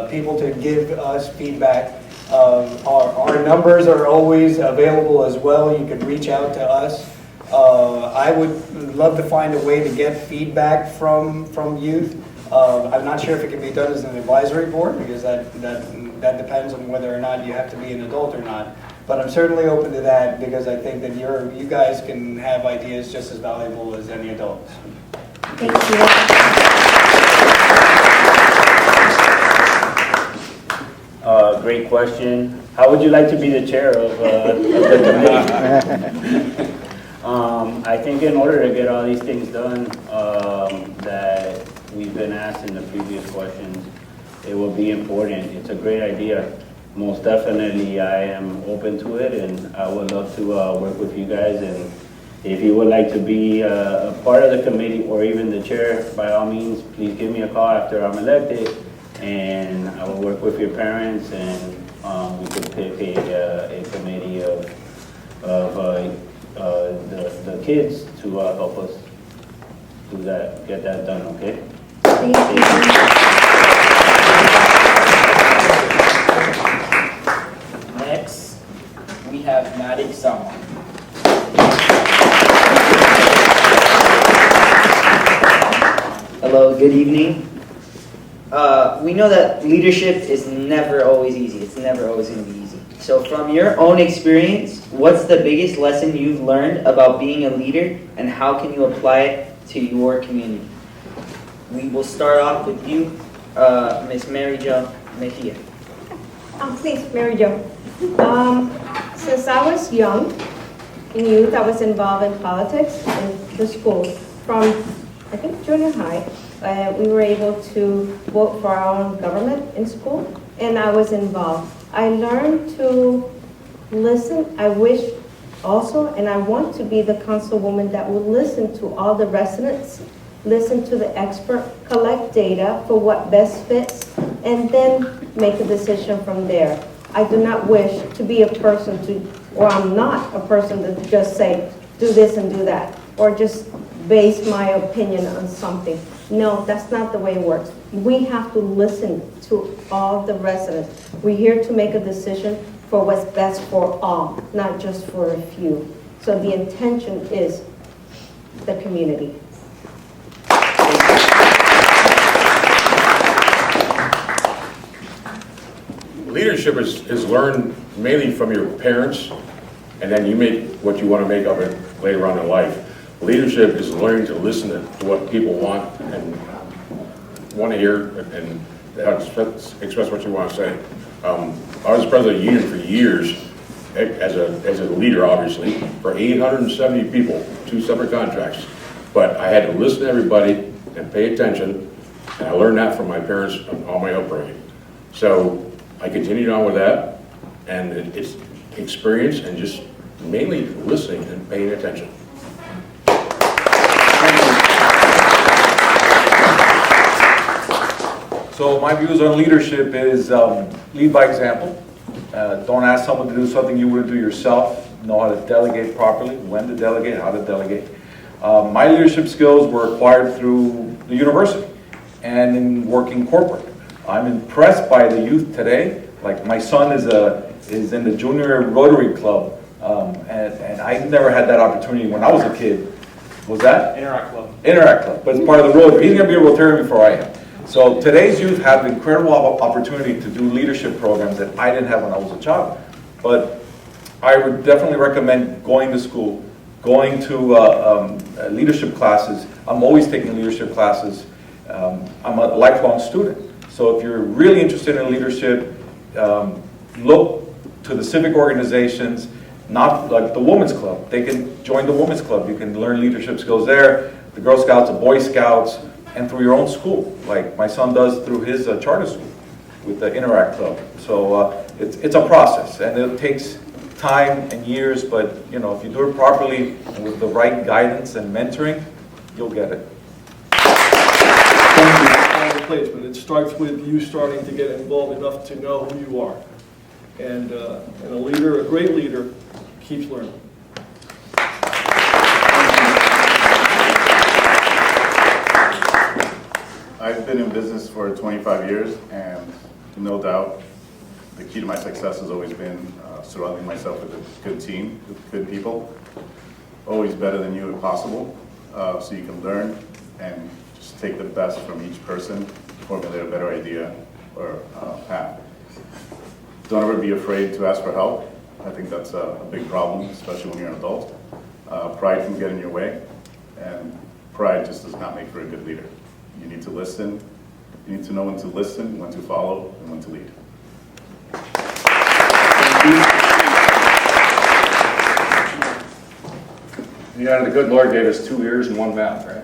people to give us feedback. Our numbers are always available as well. You can reach out to us. I would love to find a way to get feedback from youth. I'm not sure if it can be done as an advisory board because that depends on whether or not you have to be an adult or not. But I'm certainly open to that because I think that you guys can have ideas just as valuable as any adults. Thank you. great question. How would you like to be the chair of the committee? I think in order to get all these things done that we've been asked in the previous questions, it will be important. It's a great idea. Most definitely, I am open to it, and I would love to work with you guys. And if you would like to be a part of the committee or even the chair, by all means, please give me a call after I'm elected, and I will work with your parents, and we could pick a committee of the kids to help us do that, get that done, okay? Thank you. Next, we have Madik Sama. Hello, good evening. We know that leadership is never always easy. It's never always going to be easy. So from your own experience, what's the biggest lesson you've learned about being a leader, and how can you apply it to your community? We will start off with you, Miss Mary Jo Mejia. Please, Mary Jo. Since I was young, in youth, I was involved in politics in the school. From, I think, junior high, we were able to vote for our own government in school, and I was involved. I learned to listen. I wish also, and I want to be the councilwoman that will listen to all the residents, listen to the expert, collect data for what best fits, and then make a decision from there. I do not wish to be a person to, or I'm not a person to just say, do this and do that, or just base my opinion on something. No, that's not the way it works. We have to listen to all the residents. We're here to make a decision for what's best for all, not just for a few. So the intention is the community. Leadership is learned mainly from your parents, and then you make what you want to make of it later on in life. Leadership is learning to listen to what people want and want to hear, and express what you want to say. I was president of the union for years, as a leader, obviously, for 870 people, 2 separate contracts. But I had to listen to everybody and pay attention, and I learned that from my parents and all my upbringing. So I continued on with that, and it's experience and just mainly listening and paying attention. So my views on leadership is lead by example. Don't ask someone to do something you wouldn't do yourself. Know how to delegate properly, when to delegate, how to delegate. My leadership skills were acquired through the university and in working corporate. I'm impressed by the youth today. Like my son is in the junior Rotary Club, and I never had that opportunity when I was a kid. Was that? Interact Club. Interact Club, but it's part of the Rotary. He's going to be a Rotarian before I am. So today's youth have incredible opportunity to do leadership programs that I didn't have when I was a child. But I would definitely recommend going to school, going to leadership classes. I'm always taking leadership classes. I'm a lifelong student. So if you're really interested in leadership, look to the civic organizations, not like the Women's Club. They can join the Women's Club. You can learn leadership skills there. The Girl Scouts, the Boy Scouts, and through your own school, like my son does through his charter school with the Interact Club. So it's a process, and it takes time and years, but you know, if you do it properly and with the right guidance and mentoring, you'll get it. Place, but it starts with you starting to get involved enough to know who you are. And a leader, a great leader, keeps learning. I've been in business for 25 years, and no doubt the key to my success has always been surrounding myself with a good team, with good people. Always better than you if possible, so you can learn and just take the best from each person, formulate a better idea or path. Don't ever be afraid to ask for help. I think that's a big problem, especially when you're an adult. Pride can get in your way, and pride just does not make for a good leader. You need to listen. You need to know when to listen, when to follow, and when to lead. Yeah, the good Lord gave us 2 ears and 1 mouth, right?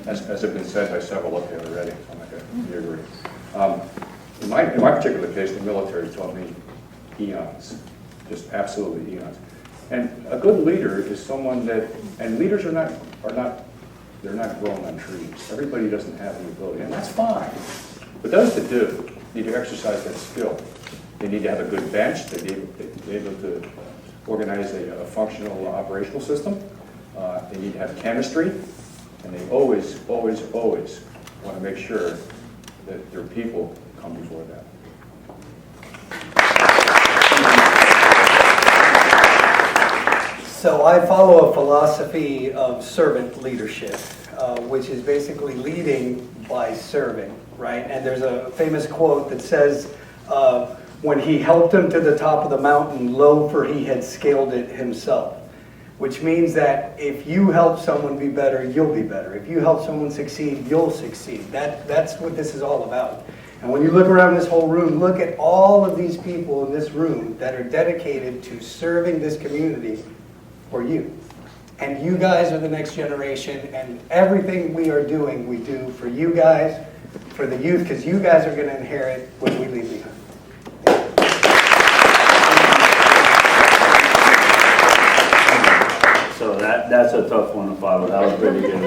As has been said by several up here already. I'm not going to agree. In my particular case, the military taught me eons, just absolutely eons. And a good leader is someone that, and leaders are not they're not growing on trees. Everybody doesn't have the ability, and that's fine. But those that do need to exercise that skill. They need to have a good bench. They need to be able to organize a functional operational system. They need to have chemistry, and they always, always, always want to make sure that their people come before that. So I follow a philosophy of servant leadership, which is basically leading by serving, right? And there's a famous quote that says, when he helped him to the top of the mountain, lo, for he had scaled it himself. Which means that if you help someone be better, you'll be better. If you help someone succeed, you'll succeed. That's what this is all about. And when you look around this whole room, look at all of these people in this room that are dedicated to serving this community for you. And you guys are the next generation, and everything we are doing, we do for you guys, for the youth, because you guys are going to inherit what we leave behind. So that's a tough one to follow. That was pretty good.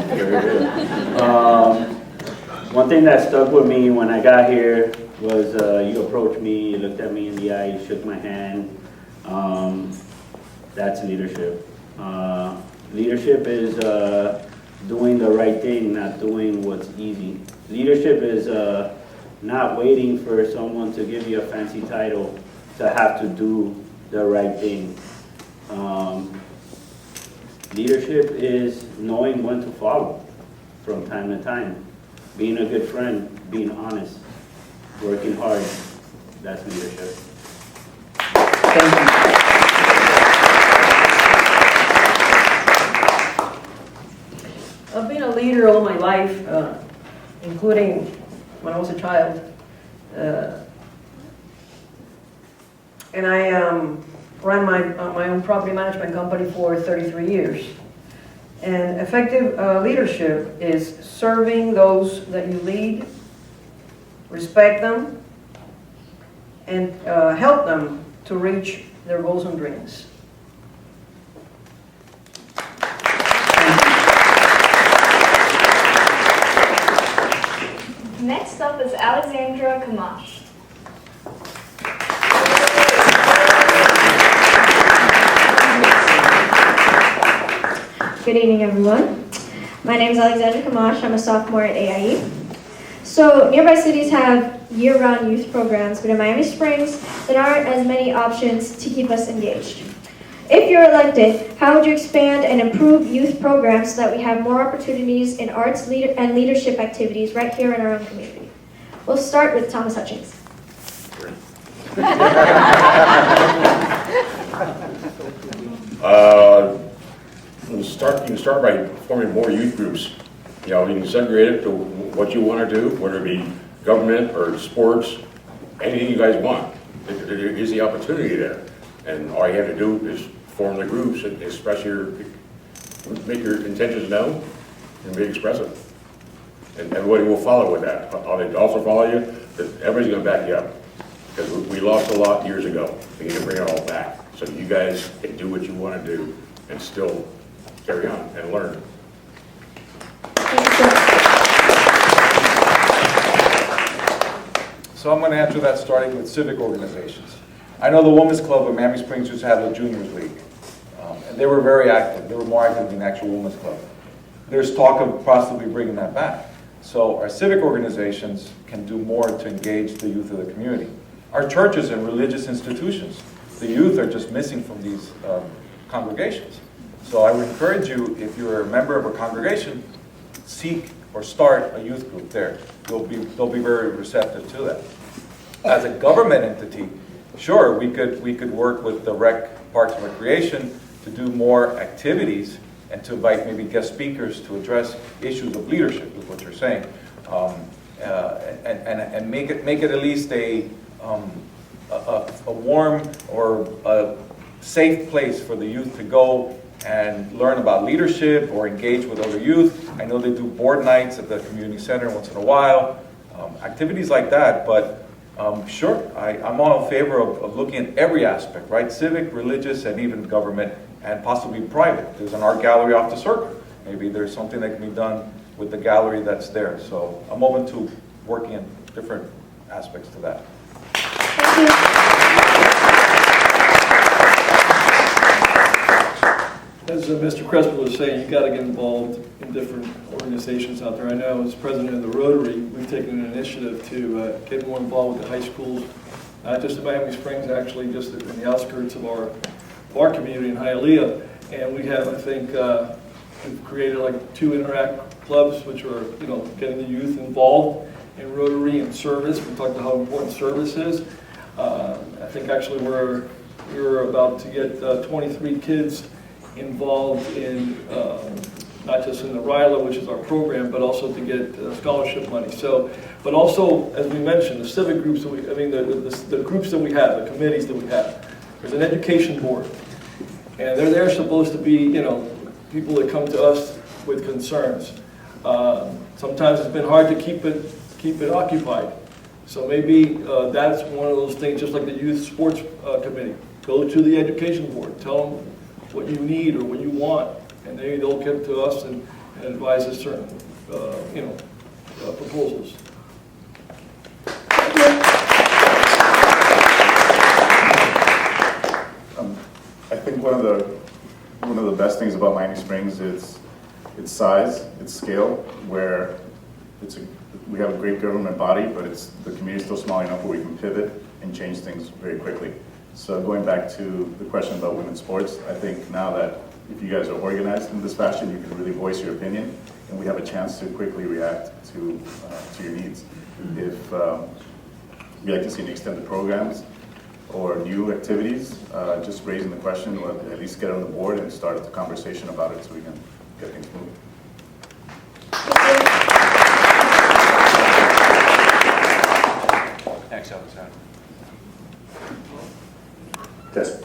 Very good. One thing that stuck with me when I got here was you approached me, you looked at me in the eye, you shook my hand. That's leadership. Leadership is doing the right thing, not doing what's easy. Leadership is not waiting for someone to give you a fancy title to have to do the right thing. Leadership is knowing when to follow from time to time. Being a good friend, being honest, working hard, that's leadership. Thank you. I've been a leader all my life, including when I was a child. And I ran my own property management company for 33 years. And effective leadership is serving those that you lead, respect them, and help them to reach their goals and dreams. Next up is Alexandra Kamash. Good evening, everyone. My name is Alexandra Kamash. I'm a sophomore at AIE. So nearby cities have year-round youth programs, but in Miami Springs, there aren't as many options to keep us engaged. If you're elected, how would you expand and improve youth programs so that we have more opportunities in arts and leadership activities right here in our own community? We'll start with Thomas Hutchings. You can start by forming more youth groups. You know, you can segregate it to what you want to do, whether it be government or sports, anything you guys want. There is the opportunity there. And all you have to do is form the groups and express make your intentions known and be expressive. And everybody will follow with that. They also follow you, that everybody's going to back you up. Because we lost a lot years ago. We need to bring it all back. So you guys can do what you want to do and still carry on and learn. So I'm going to answer that starting with civic organizations. I know the Women's Club of Miami Springs used to have the Juniors League. And they were very active. They were more active than the actual Women's Club. There's talk of possibly bringing that back. So our civic organizations can do more to engage the youth of the community. Our churches and religious institutions, the youth are just missing from these congregations. So I would encourage you, if you're a member of a congregation, seek or start a youth group there. They'll be very receptive to that. As a government entity, sure, we could work with the Parks and Recreation to do more activities and to invite maybe guest speakers to address issues of leadership, is what you're saying, and make it at least a a warm or a safe place for the youth to go and learn about leadership or engage with other youth. I know they do board nights at the community center once in a while, activities like that, but sure, I'm all in favor of looking at every aspect, right? Civic, religious, and even government, and possibly private. There's an art gallery off the circuit. Maybe there's something that can be done with the gallery that's there. So I'm open to working in different aspects to that. As Mr. Crespo was saying, you got to get involved in different organizations out there. I know as president of the Rotary, we've taken an initiative to get more involved with the high schools, not just in Miami Springs, actually just in the outskirts of our community in Hialeah. And we have, I think, we've created like 2 Interact clubs, which are, getting the youth involved in Rotary and service. We talked about how important service is. I think actually we're about to get 23 kids involved in not just in the RILA, which is our program, but also to get scholarship money. So, but also, as we mentioned, the civic groups that the groups that we have, the committees that we have. There's an education board, and they're supposed to be, people that come to us with concerns. Sometimes it's been hard to keep it occupied. So maybe that's one of those things, just like the youth sports committee. Go to the education board, tell them what you need or what you want, and they'll get to us and advise us certain, proposals. I think one of the best things about Miami Springs is its size, its scale, where we have a great government body, but the community is still small enough where we can pivot and change things very quickly. So going back to the question about women's sports, I think now that if you guys are organized in this fashion, you can really voice your opinion, and we have a chance to quickly react to your needs. If you'd like to see any extended programs or new activities, just raising the question, or at least get on the board and start the conversation about it so we can get things moving. Thanks, Alexander. Test.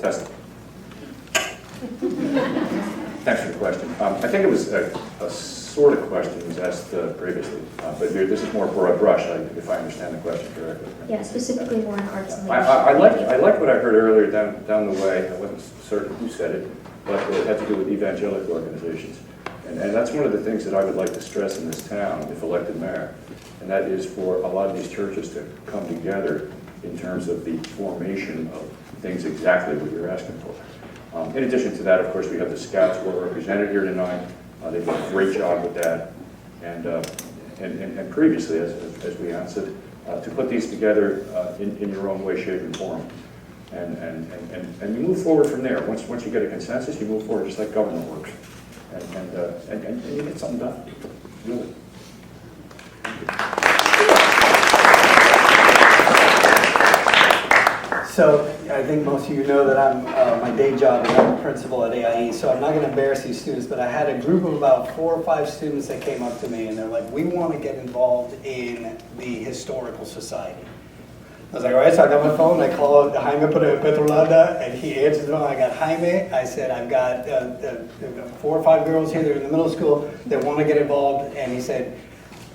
Thanks for the question. I think it was a sort of question that was asked previously, but this is more broad brush, if I understand the question correctly. Yeah, specifically more in arts and leadership. I liked what I heard earlier down the way. I wasn't certain who said it, but it had to do with evangelical organizations. And that's one of the things that I would like to stress in this town, if elected mayor, and that is for a lot of these churches to come together in terms of the formation of things exactly what you're asking for. In addition to that, of course, we have the Scouts who are represented here tonight. They've done a great job with that. And previously, as we answered, to put these together in your own way, shape, and form. And you move forward from there. Once you get a consensus, you move forward just like government works. And you get something done, really. So I think most of you know that my day job is I'm a principal at AIE, so I'm not going to embarrass these students, but I had a group of about 4 or 5 students that came up to me and they're like, we want to get involved in the Historical Society. I was like, all right, so I got my phone, I called Jaime Petrolanda, and he answered the phone. I got Jaime, I said, I've got 4 or 5 girls here, they're in the middle school, that want to get involved, and he said,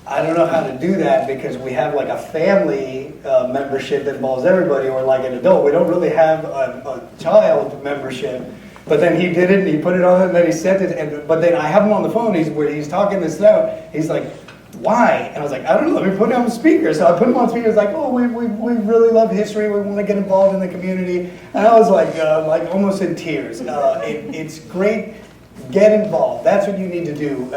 I don't know how to do that because we have like a family membership that involves everybody, or like an adult. We don't really have a child membership. But then he did it, and he put it on, and then he sent it. But then I have him on the phone. He's talking this out. He's like, "Why?" And I was like, "I don't know. Let me put him on speaker." So I put him on speaker. He's like, "Oh, we really love history. We want to get involved in the community." And I was like almost in tears. It's great. Get involved. That's what you need to do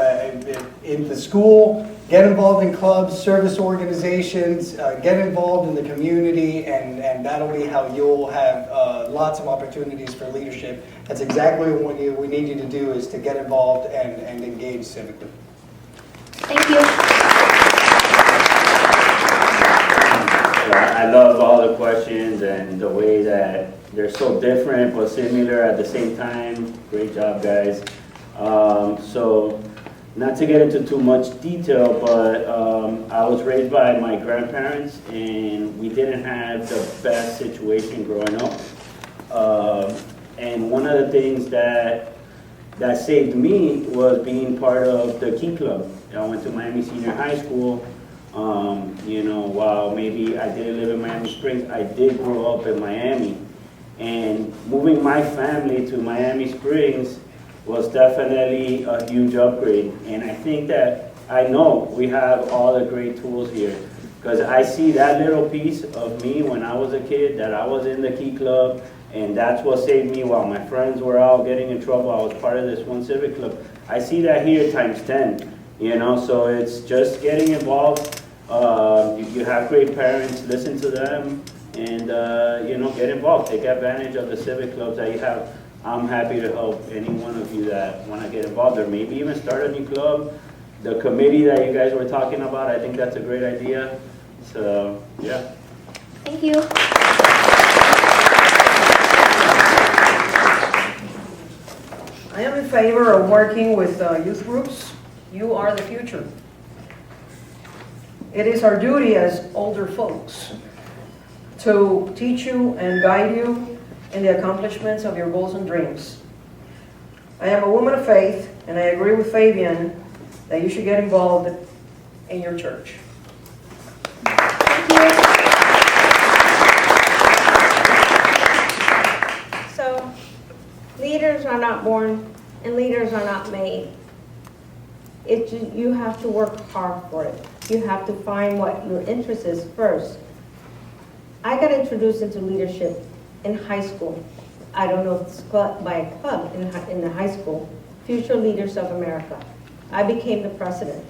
in the school. Get involved in clubs, service organizations, get involved in the community, and that'll be how you'll have lots of opportunities for leadership. That's exactly what we need you to do, is to get involved and engage civically. Thank you. I love all the questions and the way that they're so different but similar at the same time. Great job, guys. So Not to get into too much detail, but I was raised by my grandparents, and we didn't have the best situation growing up. And one of the things that saved me was being part of the Key Club. I went to Miami Senior High School. You know, while maybe I didn't live in Miami Springs, I did grow up in Miami. And moving my family to Miami Springs was definitely a huge upgrade. And I think that, I know we have all the great tools here. Because I see that little piece of me when I was a kid, that I was in the Key Club, and that's what saved me while my friends were out getting in trouble. I was part of this one civic club. I see that here times 10, you know, so it's just getting involved. You have great parents, listen to them, and you know, get involved. Take advantage of the civic clubs that you have. I'm happy to help any one of you that want to get involved, or maybe even start a new club. The committee that you guys were talking about, I think that's a great idea. So, yeah. Thank you. I am in favor of working with youth groups. You are the future. It is our duty as older folks to teach you and guide you in the accomplishments of your goals and dreams. I am a woman of faith, and I agree with Fabian that you should get involved in your church. So, leaders are not born and leaders are not made. You have to work hard for it. You have to find what your interest is first. I got introduced into leadership in high school. I don't know if it's by a club in the high school, Future Leaders of America. I became the president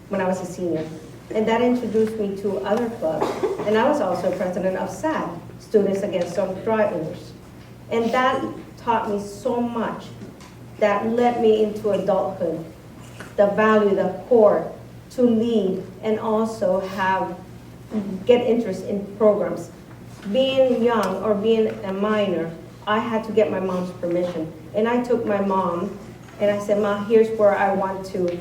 when I was a senior. And that introduced me to other clubs. And I was also president of SAD, Students Against Drunk Drivers. And that taught me so much that led me into adulthood. The value, the core to lead and also get interest in programs. Being young or being a minor, I had to get my mom's permission. And I took my mom and I said, Ma, here's where I want to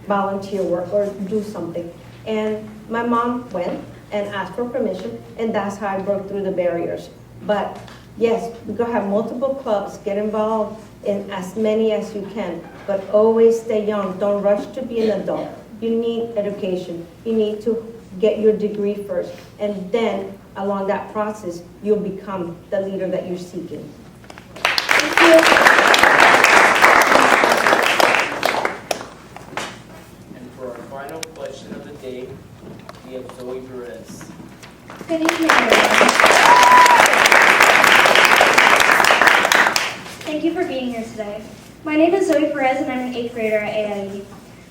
volunteer work or do something. And my mom went and asked for permission, and that's how I broke through the barriers. But yes, we go have multiple clubs, get involved in as many as you can, but always stay young. Don't rush to be an adult. You need education. You need to get your degree first, and then along that process, you'll become the leader that you're seeking. Thank you. And for our final question of the day, we have Zoe Perez. Good evening, everyone. Thank you for being here today. My name is Zoe Perez, and I'm an 8th grader at AIE.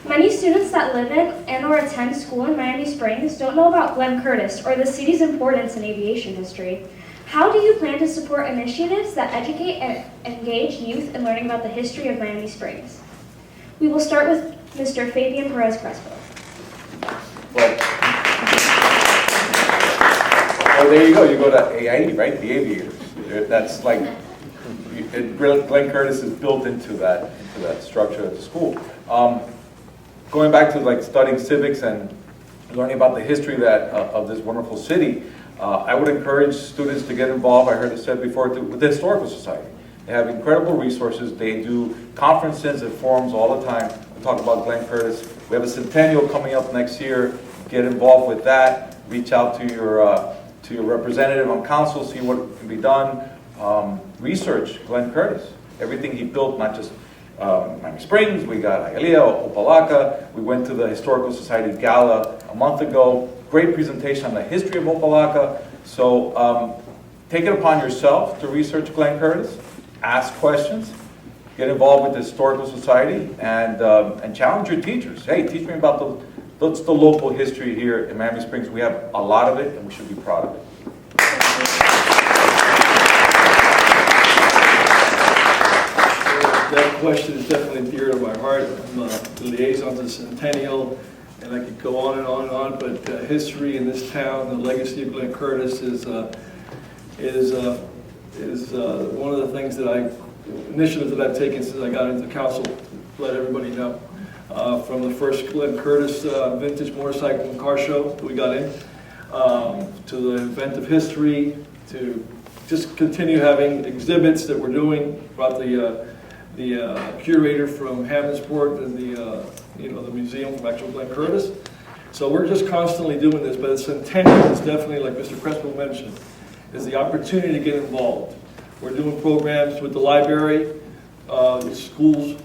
Many students that live in and or attend school in Miami Springs don't know about Glenn Curtis or the city's importance in aviation history. How do you plan to support initiatives that educate and engage youth in learning about the history of Miami Springs? We will start with Mr. Fabian Perez Crespo. Well, there you go. You go to AIE, right? The Aviators. That's like, Glenn Curtis is built into that structure of the school. Going back to like studying civics and learning about the history of this wonderful city, I would encourage students to get involved. I heard it said before with the Historical Society. They have incredible resources. They do conferences and forums all the time. We talk about Glenn Curtis. We have a centennial coming up next year. Get involved with that. Reach out to your representative on council. See what can be done. Research Glenn Curtis. Everything he built, not just Miami Springs, we got Hialeah, Opalaca. We went to the Historical Society Gala a month ago. Great presentation on the history of Opalaca. So take it upon yourself to research Glenn Curtis, ask questions, get involved with the Historical Society, and challenge your teachers. Hey, teach me about the local history here in Miami Springs. We have a lot of it, and we should be proud of it. That question is definitely dear to my heart. I'm the liaison to the Centennial, and I could go on and on and on, but history in this town, the legacy of Glenn Curtis is one of the things initiatives that I've taken since I got into council let everybody know. From the first Glenn Curtis Vintage Motorcycle and Car Show that we got in, to the event of history, to just continue having exhibits that we're doing. Brought the curator from Hammondsport and the museum from actual Glenn Curtis. So we're just constantly doing this, but the centennial is definitely, like Mr. Crespo mentioned, is the opportunity to get involved. We're doing programs with the library, the schools.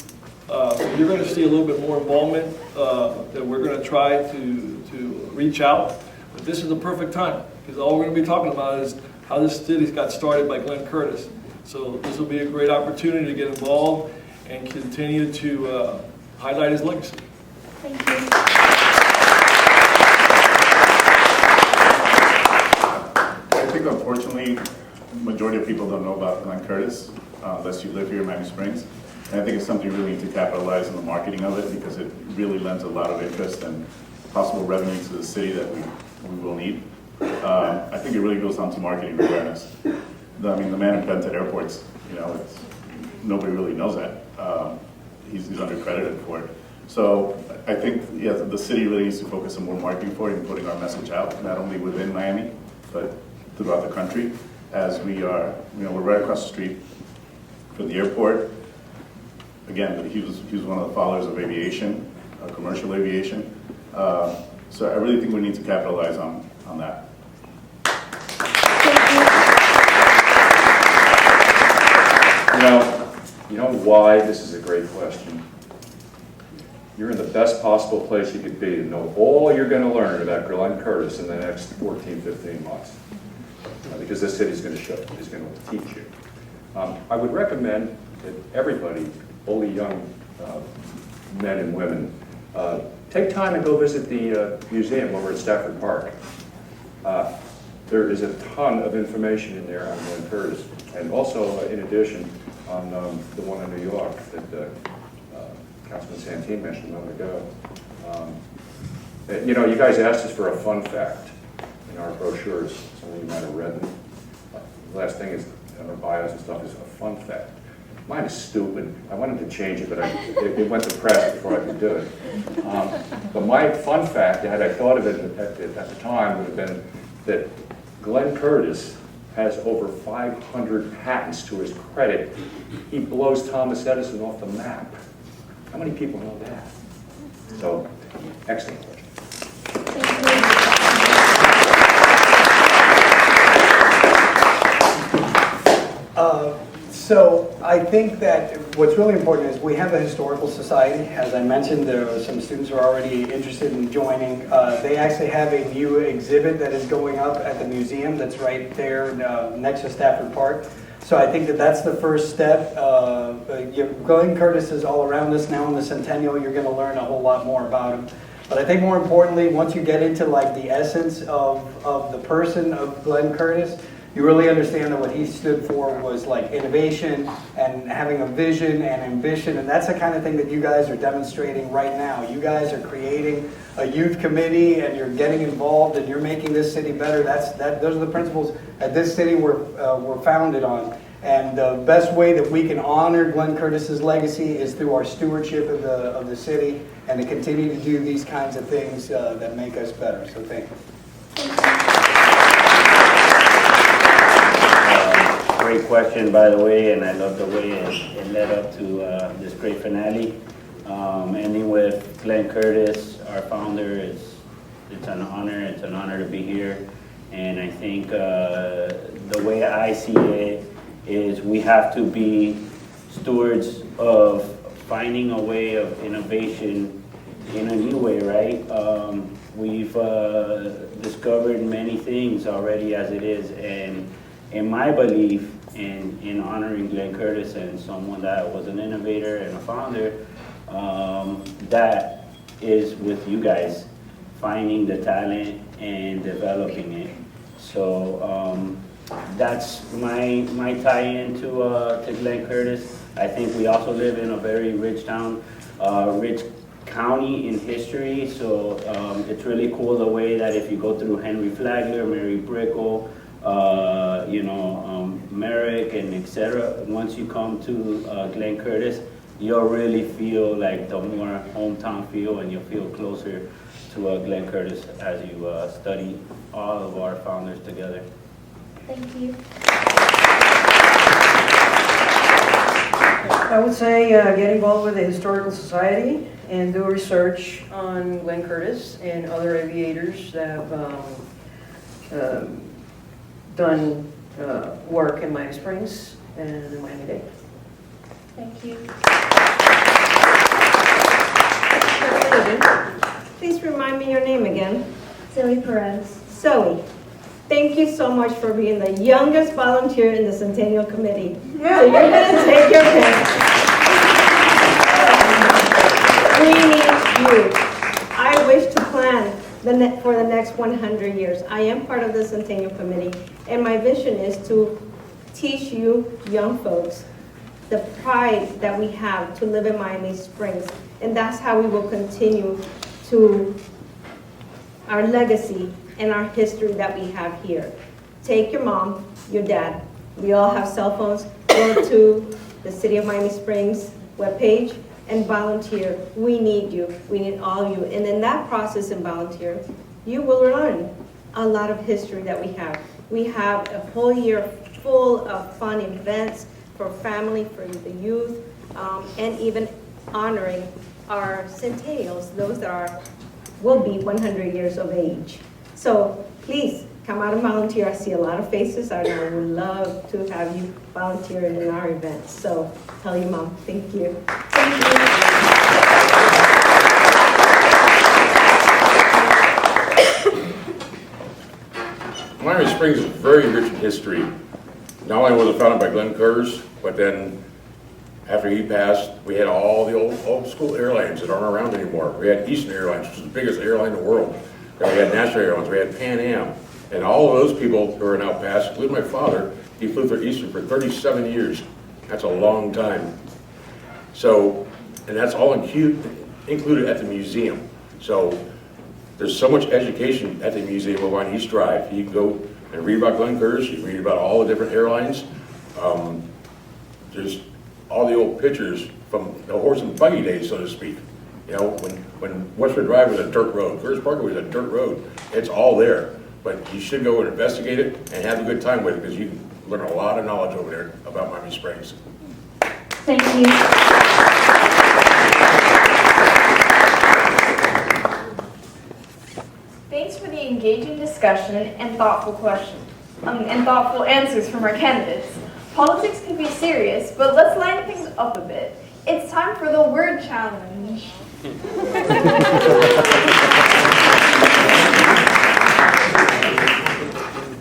So you're going to see a little bit more involvement that we're going to try to reach out. But this is the perfect time, because all we're going to be talking about is how this city got started by Glenn Curtis. So this will be a great opportunity to get involved and continue to highlight his legacy. Thank you. I think unfortunately, the majority of people don't know about Glenn Curtis unless you live here in Miami Springs. And I think it's something we really need to capitalize on the marketing of it, because it really lends a lot of interest and possible revenue to the city that we will need. I think it really goes down to marketing awareness. I mean, the man invented airports. Nobody really knows that. He's undercredited for it. So I think, yeah, the city really needs to focus on more marketing for it and putting our message out, not only within Miami, but throughout the country, as we are, we're right across the street from the airport. Again, he was one of the fathers of aviation, commercial aviation. So I really think we need to capitalize on that. You know why this is a great question? You're in the best possible place you could be to know all you're going to learn about Glenn Curtis in the next 14, 15 months. Because this city's going to show you, is going to teach you. I would recommend that everybody, all the young men and women, take time and go visit the museum over at Stafford Park. There is a ton of information in there on Glenn Curtis, and also, in addition, on the one in New York that Councilman Santini mentioned a moment ago. You guys asked us for a fun fact in our brochures. Some of you might have read them. The last thing is, our bios and stuff is a fun fact. Mine is stupid. I wanted to change it, but it went to press before I could do it. But my fun fact, had I thought of it at the time, would have been that Glenn Curtis has over 500 patents to his credit. He blows Thomas Edison off the map. How many people know that? So, excellent question. So I think that what's really important is we have a historical society. As I mentioned, there are some students who are already interested in joining. They actually have a new exhibit that is going up at the museum that's right there next to Stafford Park. So I think that that's the first step. Glenn Curtis is all around us now in the Centennial. You're going to learn a whole lot more about him. But I think more importantly, once you get into like the essence of the person of Glenn Curtis, you really understand that what he stood for was like innovation and having a vision and ambition, and that's the kind of thing that you guys are demonstrating right now. You guys are creating a youth committee and you're getting involved and you're making this city better. Those are the principles that this city were founded on. And the best way that we can honor Glenn Curtis's legacy is through our stewardship of the city and to continue to do these kinds of things that make us better. So thank you. Great question, by the way, and I love the way it led up to this great finale. Ending with Glenn Curtis, our founder, it's an honor. It's an honor to be here. And I think the way I see it is we have to be stewards of finding a way of innovation in a new way, right? We've discovered many things already as it is, and in my belief in honoring Glenn Curtis and someone that was an innovator and a founder, that is with you guys, finding the talent and developing it. So that's my tie-in to Glenn Curtis. I think we also live in a very rich town, rich county in history, so it's really cool the way that if you go through Henry Flagler, Mary Brickell, Merrick, and etc. Once you come to Glenn Curtis, you'll really feel like the more hometown feel, and you'll feel closer to Glenn Curtis as you study all of our founders together. Thank you. I would say get involved with the Historical Society and do research on Glenn Curtis and other aviators that have done work in Miami Springs and in Miami-Dade. Thank you. Please remind me your name again. Zoe Perez. Zoe, thank you so much for being the youngest volunteer in the Centennial Committee. So you're going to take your pick. We need you. I wish to plan for the next 100 years. I am part of the Centennial Committee, and my vision is to teach you young folks the pride that we have to live in Miami Springs, and that's how we will continue to our legacy and our history that we have here. Take your mom, your dad. We all have cell phones. Go to the City of Miami Springs webpage and volunteer. We need you. We need all of you. And in that process and volunteer, you will learn a lot of history that we have. We have a whole year full of fun events for family, for the youth, and even honoring our centennials, those that will be 100 years of age. So please come out and volunteer. I see a lot of faces, and I would love to have you volunteer in our events. So tell your mom, thank you. Thank you. Miami Springs is very rich in history. Not only was it founded by Glenn Curtis, but then after he passed, we had all the old school airlines that aren't around anymore. We had Eastern Airlines, which is the biggest airline in the world. Then we had National Airlines, we had Pan Am. And all of those people who are now passed, including my father, he flew for Eastern for 37 years. That's a long time. So, and that's all included at the museum. So there's so much education at the museum over on East Drive. You can go and read about Glenn Curtis, you can read about all the different airlines. There's all the old pictures from the horse and buggy days, so to speak. You know, when Westwood Drive was a dirt road, Curtis Parkway was a dirt road. It's all there, but you should go and investigate it and have a good time with it, because you can learn a lot of knowledge over there about Miami Springs. Thank you. Thanks for the engaging discussion and thoughtful questions, and thoughtful answers from our candidates. Politics can be serious, but let's lighten things up a bit. It's time for the word challenge.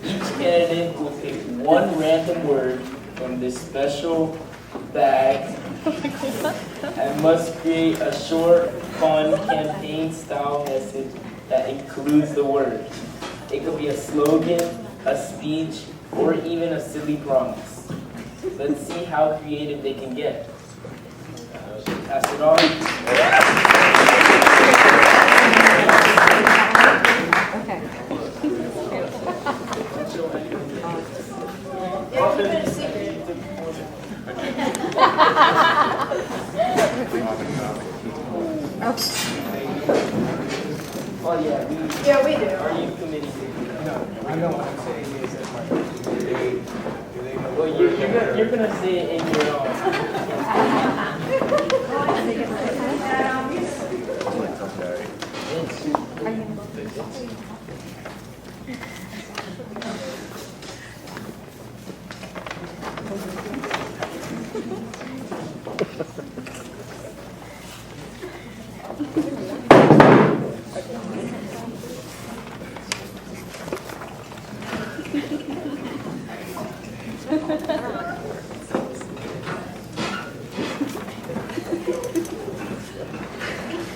Each candidate will pick one random word from this special bag and must create a short, fun, campaign-style message that includes the word. It could be a slogan, a speech, or even a silly promise. Let's see how creative they can get. Pass it on. Oh yeah, we do. Our youth committee. No, I know what I'm saying is that well, you're gonna say it in your own.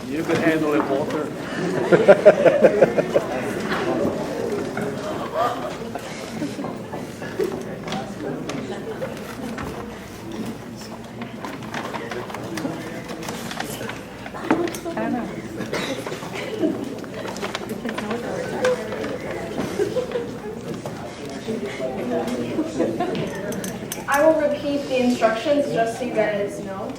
You can handle it, Walter. I will repeat the instructions just so you guys know.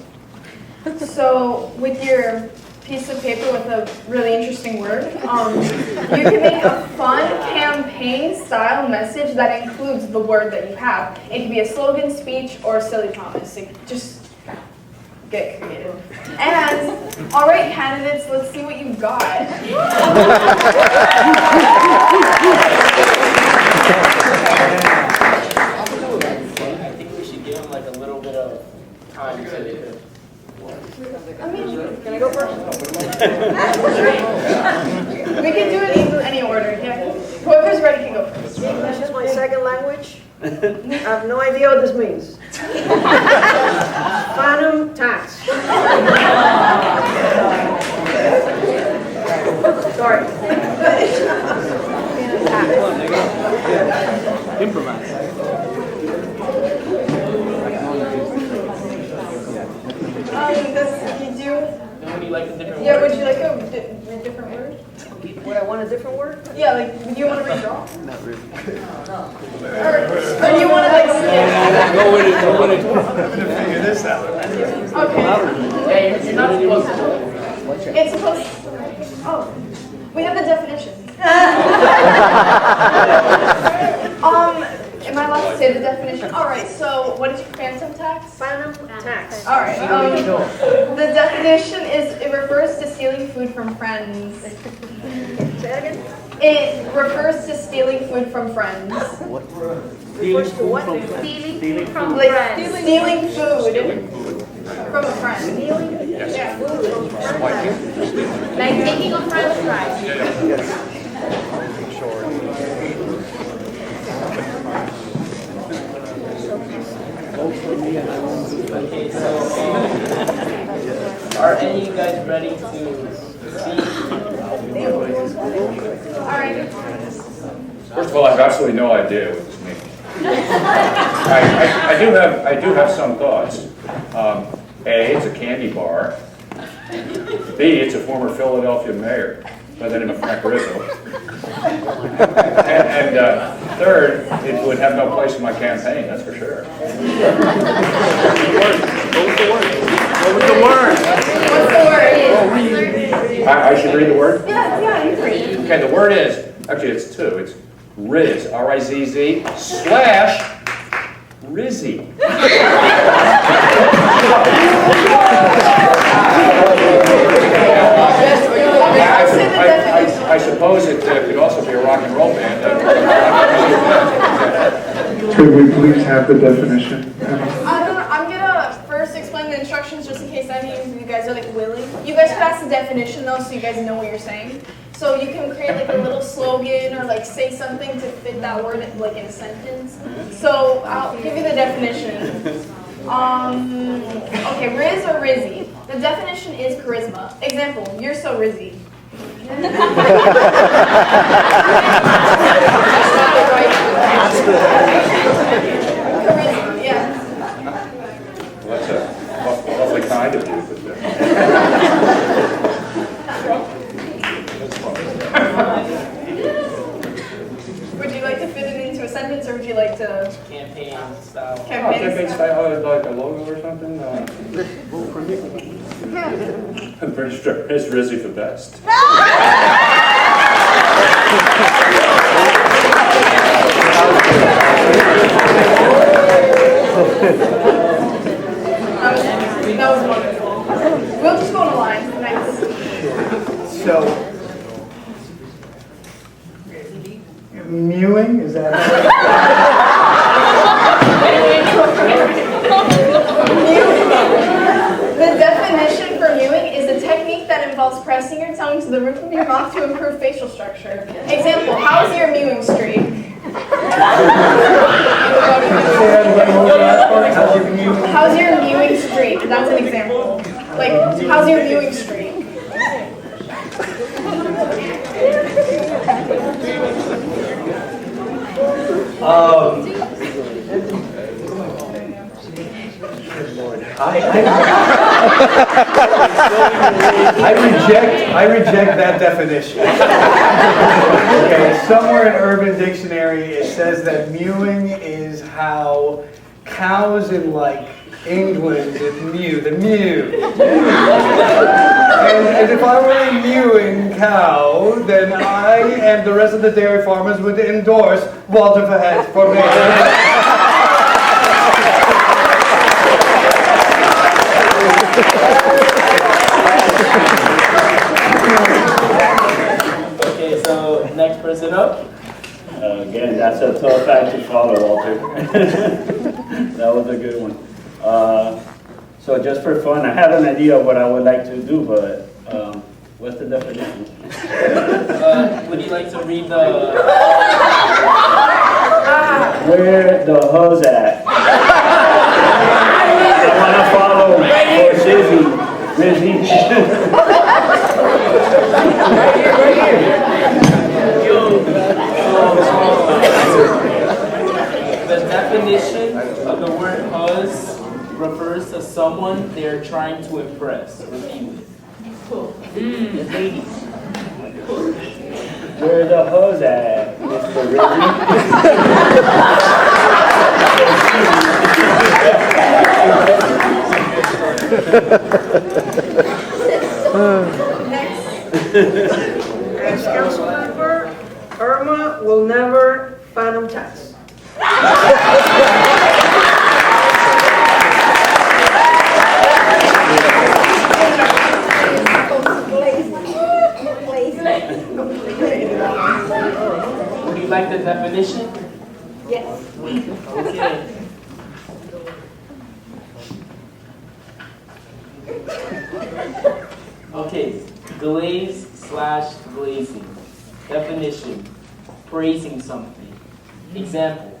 So with your piece of paper with a really interesting word, you can make a fun campaign-style message that includes the word that you have. It can be a slogan, speech, or a silly promise. Just get creative. And, all right, candidates, let's see what you've got. I think we should give them like a little bit of time to. I mean, can I go first? We can do it in any order. Yeah. Whoever's ready can go first. English is my second language. I have no idea what this means. Phantom tax. Sorry. Improvise. You do? Would you like a different word? Yeah, would you like a different word? Would I want a different word? Yeah, like, do you want to redraw? Not really. Or do you want to like Go with it, go with it. I'm gonna figure this out. Okay. Hey, you're not supposed to. It's supposed oh, we have the definition. Am I allowed to say the definition? All right, so what is your phantom tax? Phantom tax. All right, the definition is it refers to stealing food from friends. Say that again? It refers to stealing food from friends. Refers to what? Stealing food from friends. Stealing food from a friend. Stealing Yeah. food from friends. Like taking a friend's prize. Okay, so are any of you guys ready to see? Alright. First of all, I have absolutely no idea what this means. I do have some thoughts. A, it's a candy bar. B, it's a former Philadelphia mayor by the name of Frank Rizzo. And third, it would have no place in my campaign, that's for sure. What was the word? What's the word? I should read the word? Yeah, you can read it. Okay, the word is, actually it's two, it's Riz, R-I-Z-Z, / Rizzy. I suppose it could also be a rock and roll band. Could we please have the definition? I'm gonna first explain the instructions just in case any of you guys are like willing. You guys could ask the definition though so you guys know what you're saying. So you can create like a little slogan or like say something to fit that word like in a sentence. So I'll give you the definition. Okay, Riz or Rizzy. The definition is charisma. Example, you're so Rizzy. Charisma, yeah. Well, that's awfully kind of you. Would you like to fit it into a sentence, or would you like to Campaign style. Campaign style, like a logo or something? I'm pretty sure it's Rizzy the best. That was wonderful. We'll just go on a line. Nice. So, mewing, is that? The definition for mewing is a technique that involves pressing your tongue to the roof of your mouth to improve facial structure. Example, how's your mewing streak? How's your mewing streak? That's an example. Like, how's your mewing streak? I reject that definition. Okay, somewhere in Urban Dictionary it says that mewing is how cows in like England is mew, the mew. And if I were a mewing cow, then I and the rest of the dairy farmers would endorse Walter Verhette for mayor. Okay, so next person up. Again, that's a tough act to follow, Walter. That was a good one. So just for fun, I have an idea of what I would like to do, but what's the definition? Would you like to read the... Where the hose at? I want to follow for Shizzy. The definition of the word huzz refers to someone they are trying to impress or be with. The ladies. Where the hose at, Mr. Rizzy? Next council member, Irma will never phantom tax. Would you like the definition? Yes. Okay. Okay, glaze/glazing. Definition, praising something. Example,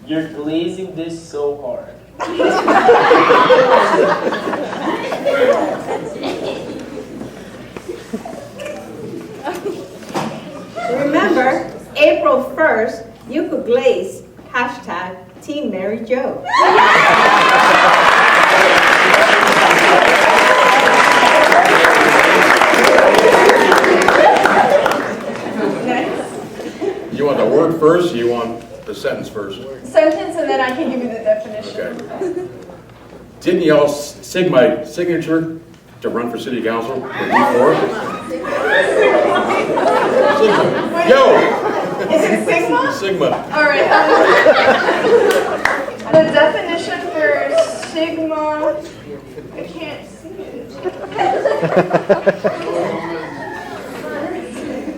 you're glazing this so hard. Remember, April 1st, you could glaze hashtag Team Mary Jo. You want the word first, or you want the sentence first? Sentence, and then I can give you the definition. Okay. Didn't y'all sig my signature to run for city council before? Sigma. Yo! Is it Sigma? Sigma. All right. The definition for Sigma, I can't see it.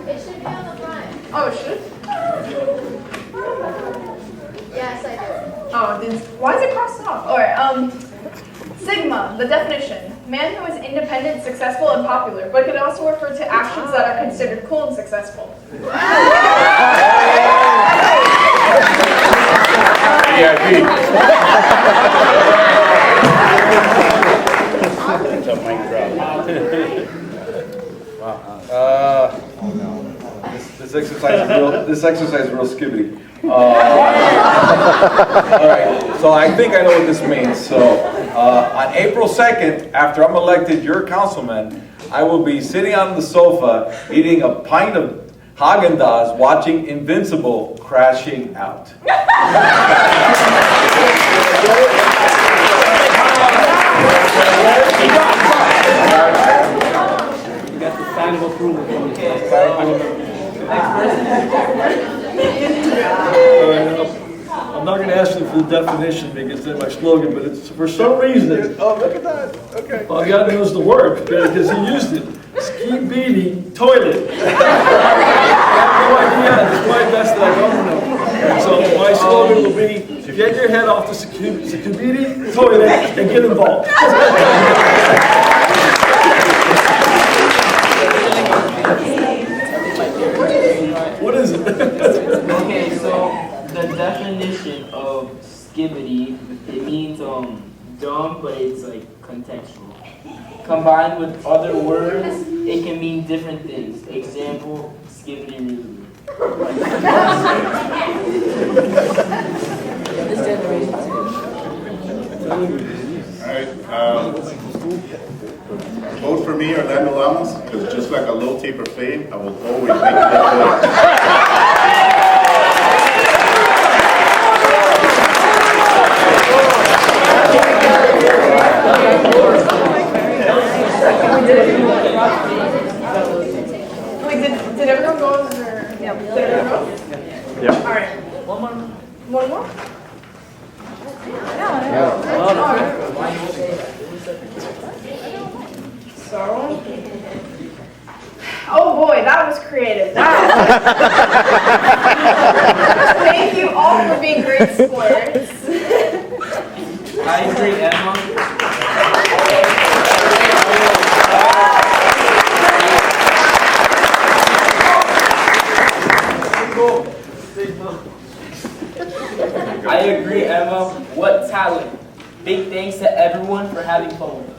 It should be on the front. Oh, it should? Yes, I do. Oh, why is it crossed off? All right. Sigma, the definition. Man who is independent, successful, and popular, but can also refer to actions that are considered cool and successful. This exercise is real skibbity. All right, so I think I know what this means. So on April 2nd, after I'm elected your councilman, I will be sitting on the sofa eating a pint of Haagen-Dazs, watching Invincible crashing out. You got the sign of approval. I'm not going to ask you the full definition because it's my slogan, but it's for some reason. Oh, look at that. Okay. All I got to know is the word because he used it. Ski beanie toilet. I have no idea. It's my best that I don't know. So my slogan will be: get your head off the Skibidi toilet and get involved. What is it? Okay, so the definition of skibbity, it means dumb, but it's like contextual. Combined with other words, it can mean different things. Example, skibbity really. Alright, vote for me, Orlando Lamas, because just like a low taper fade, I will always make it look good. All right. One more? So, oh boy, that was creative. Wow. Thank you all for being great sports. I agree, Emma. I agree, Emma. What talent. Big thanks to everyone for having fun with us.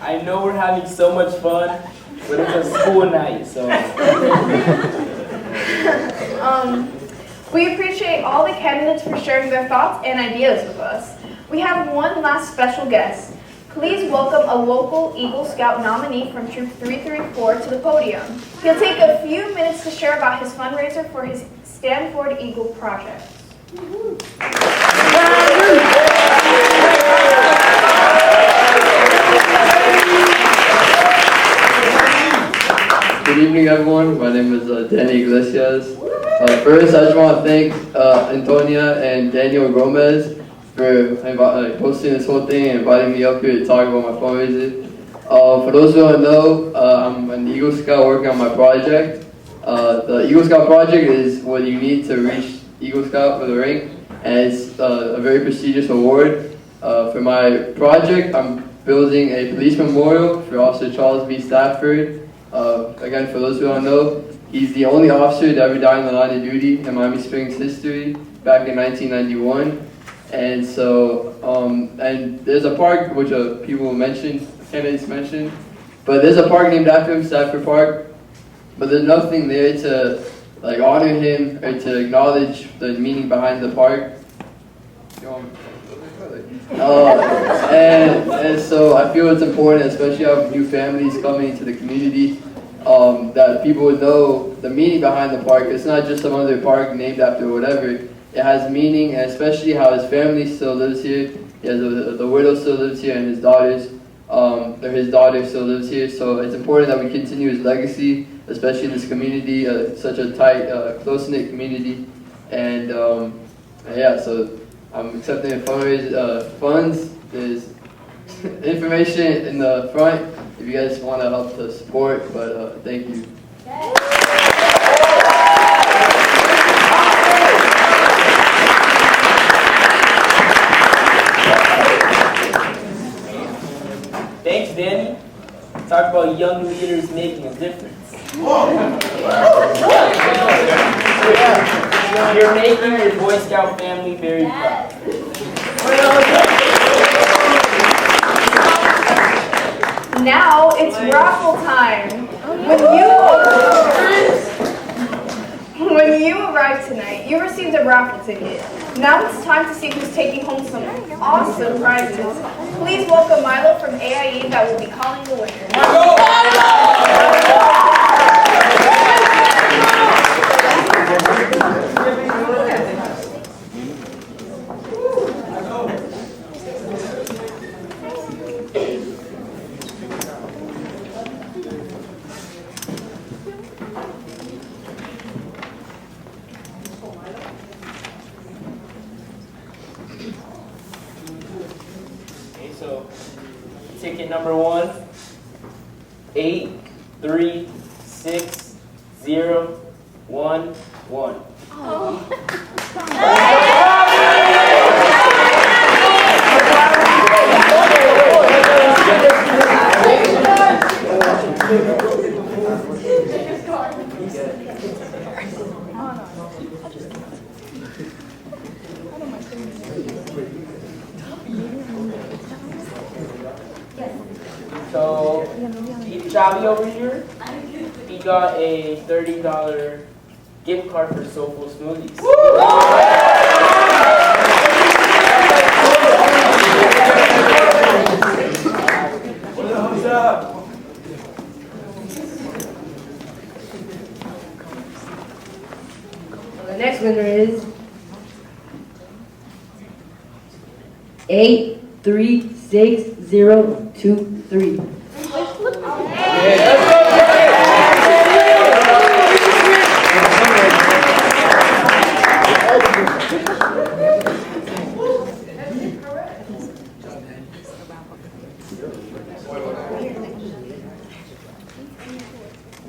I know we're having so much fun, but it's a school night, so. We appreciate all the candidates for sharing their thoughts and ideas with us. We have one last special guest. Please welcome a local Eagle Scout nominee from Troop 334 to the podium. He'll take a few minutes to share about his fundraiser for his Stanford Eagle project. Good evening, everyone. My name is Danny Iglesias. First, I just want to thank Antonia and Daniel Gomez for hosting this whole thing and inviting me up here to talk about my fundraiser. For those who don't know, I'm an Eagle Scout working on my project. The Eagle Scout project is what you need to reach Eagle Scout for the rank, and it's a very prestigious award. For my project, I'm building a police memorial for Officer Charles B. Stafford. Again, for those who don't know, he's the only officer to ever die in the line of duty in Miami Springs history back in 1991. And so, and there's a park which people mentioned, candidates mentioned, but there's a park named after him, Stafford Park, but there's nothing there to like honor him or to acknowledge the meaning behind the park. And so I feel it's important, especially how new families coming into the community, that people would know the meaning behind the park. It's not just some other park named after whatever. It has meaning, and especially how his family still lives here. He has the widow still lives here, and his daughters, or his daughter still lives here. So it's important that we continue his legacy, especially in this community, such a tight, close-knit community. And yeah, so I'm accepting funds. There's information in the front if you guys want to help to support, but thank you. Thanks, Danny. Talk about young leaders making a difference. You're making your Boy Scout family very proud. Now it's raffle time. When you arrived tonight, you received a raffle ticket. Now it's time to see who's taking home some awesome prizes. Please welcome Milo from AIE that will be calling the So, ticket number 1, 8360111. So, Chavi over here, he got a $30 gift card for Soulful Smoothies. What's up? The next winner is 836-023.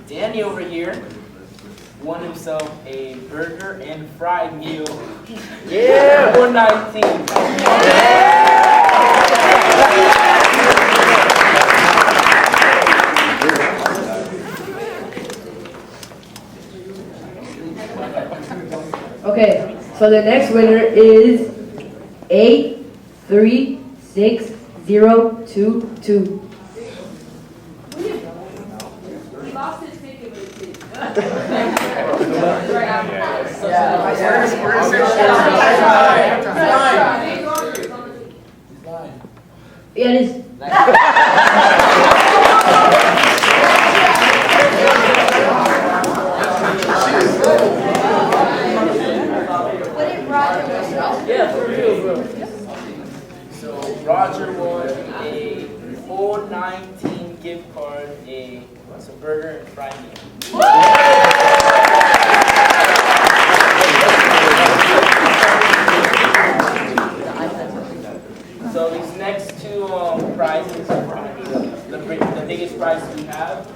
Danny over here won himself a burger and fried meal. Yeah, 419. Okay, so the next winner is 836-022. Yeah, it is. Yeah, for real, bro. So Roger won a 419 gift card, some burger and fried meal. So these next two prizes are going to be the biggest prize we have.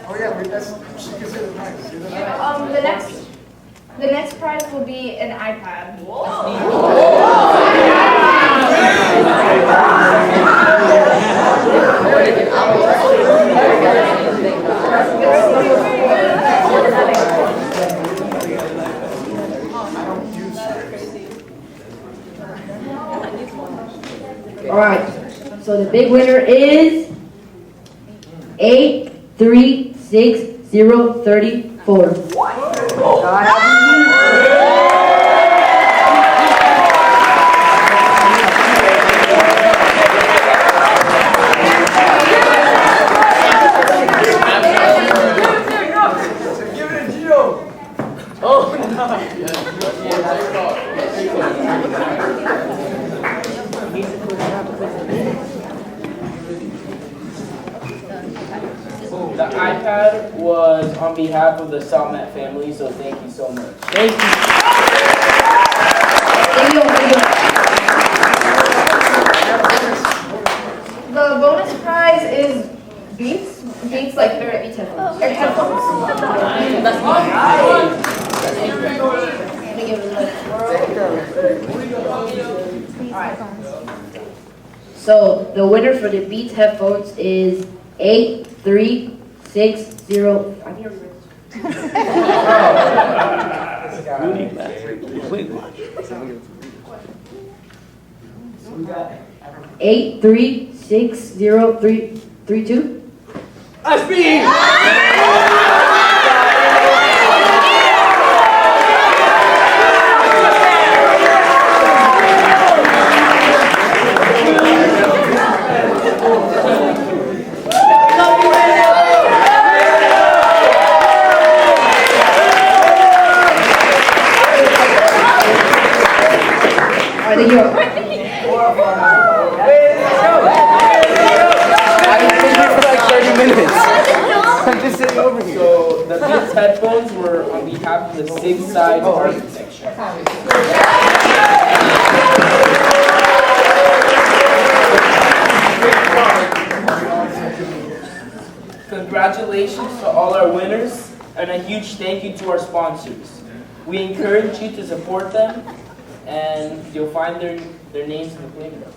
Oh yeah, she can say the prize. The next prize will be an iPad. All right, so the big winner is 836-034. The iPad was on behalf of the Salmat family, so thank you so much. Thank you. The bonus prize is Beats. Beats like their headphones. So the winner for the Beats headphones is 8360. I can't remember. 836032. So the Beats headphones were on behalf of the Six Sides Architecture. Congratulations to all our winners, and a huge thank you to our sponsors. We encourage you to support them, and you'll find their names in the playground.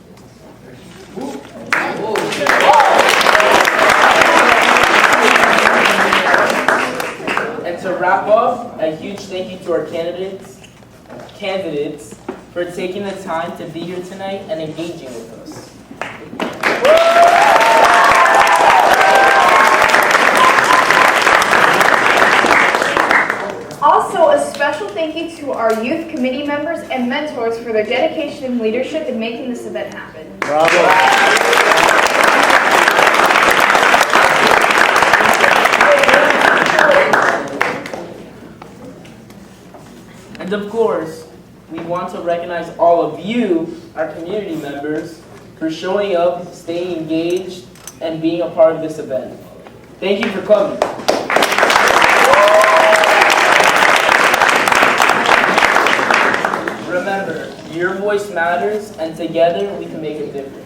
And to wrap up, a huge thank you to our candidates for taking the time to be here tonight and engaging with us. Also, a special thank you to our youth committee members and mentors for their dedication and leadership in making this event happen. And of course, we want to recognize all of you, our community members, for showing up, staying engaged, and being a part of this event. Thank you for coming. Remember, your voice matters, and together we can make a difference.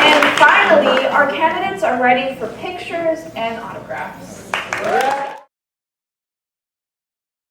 And finally, our candidates are ready for pictures and autographs.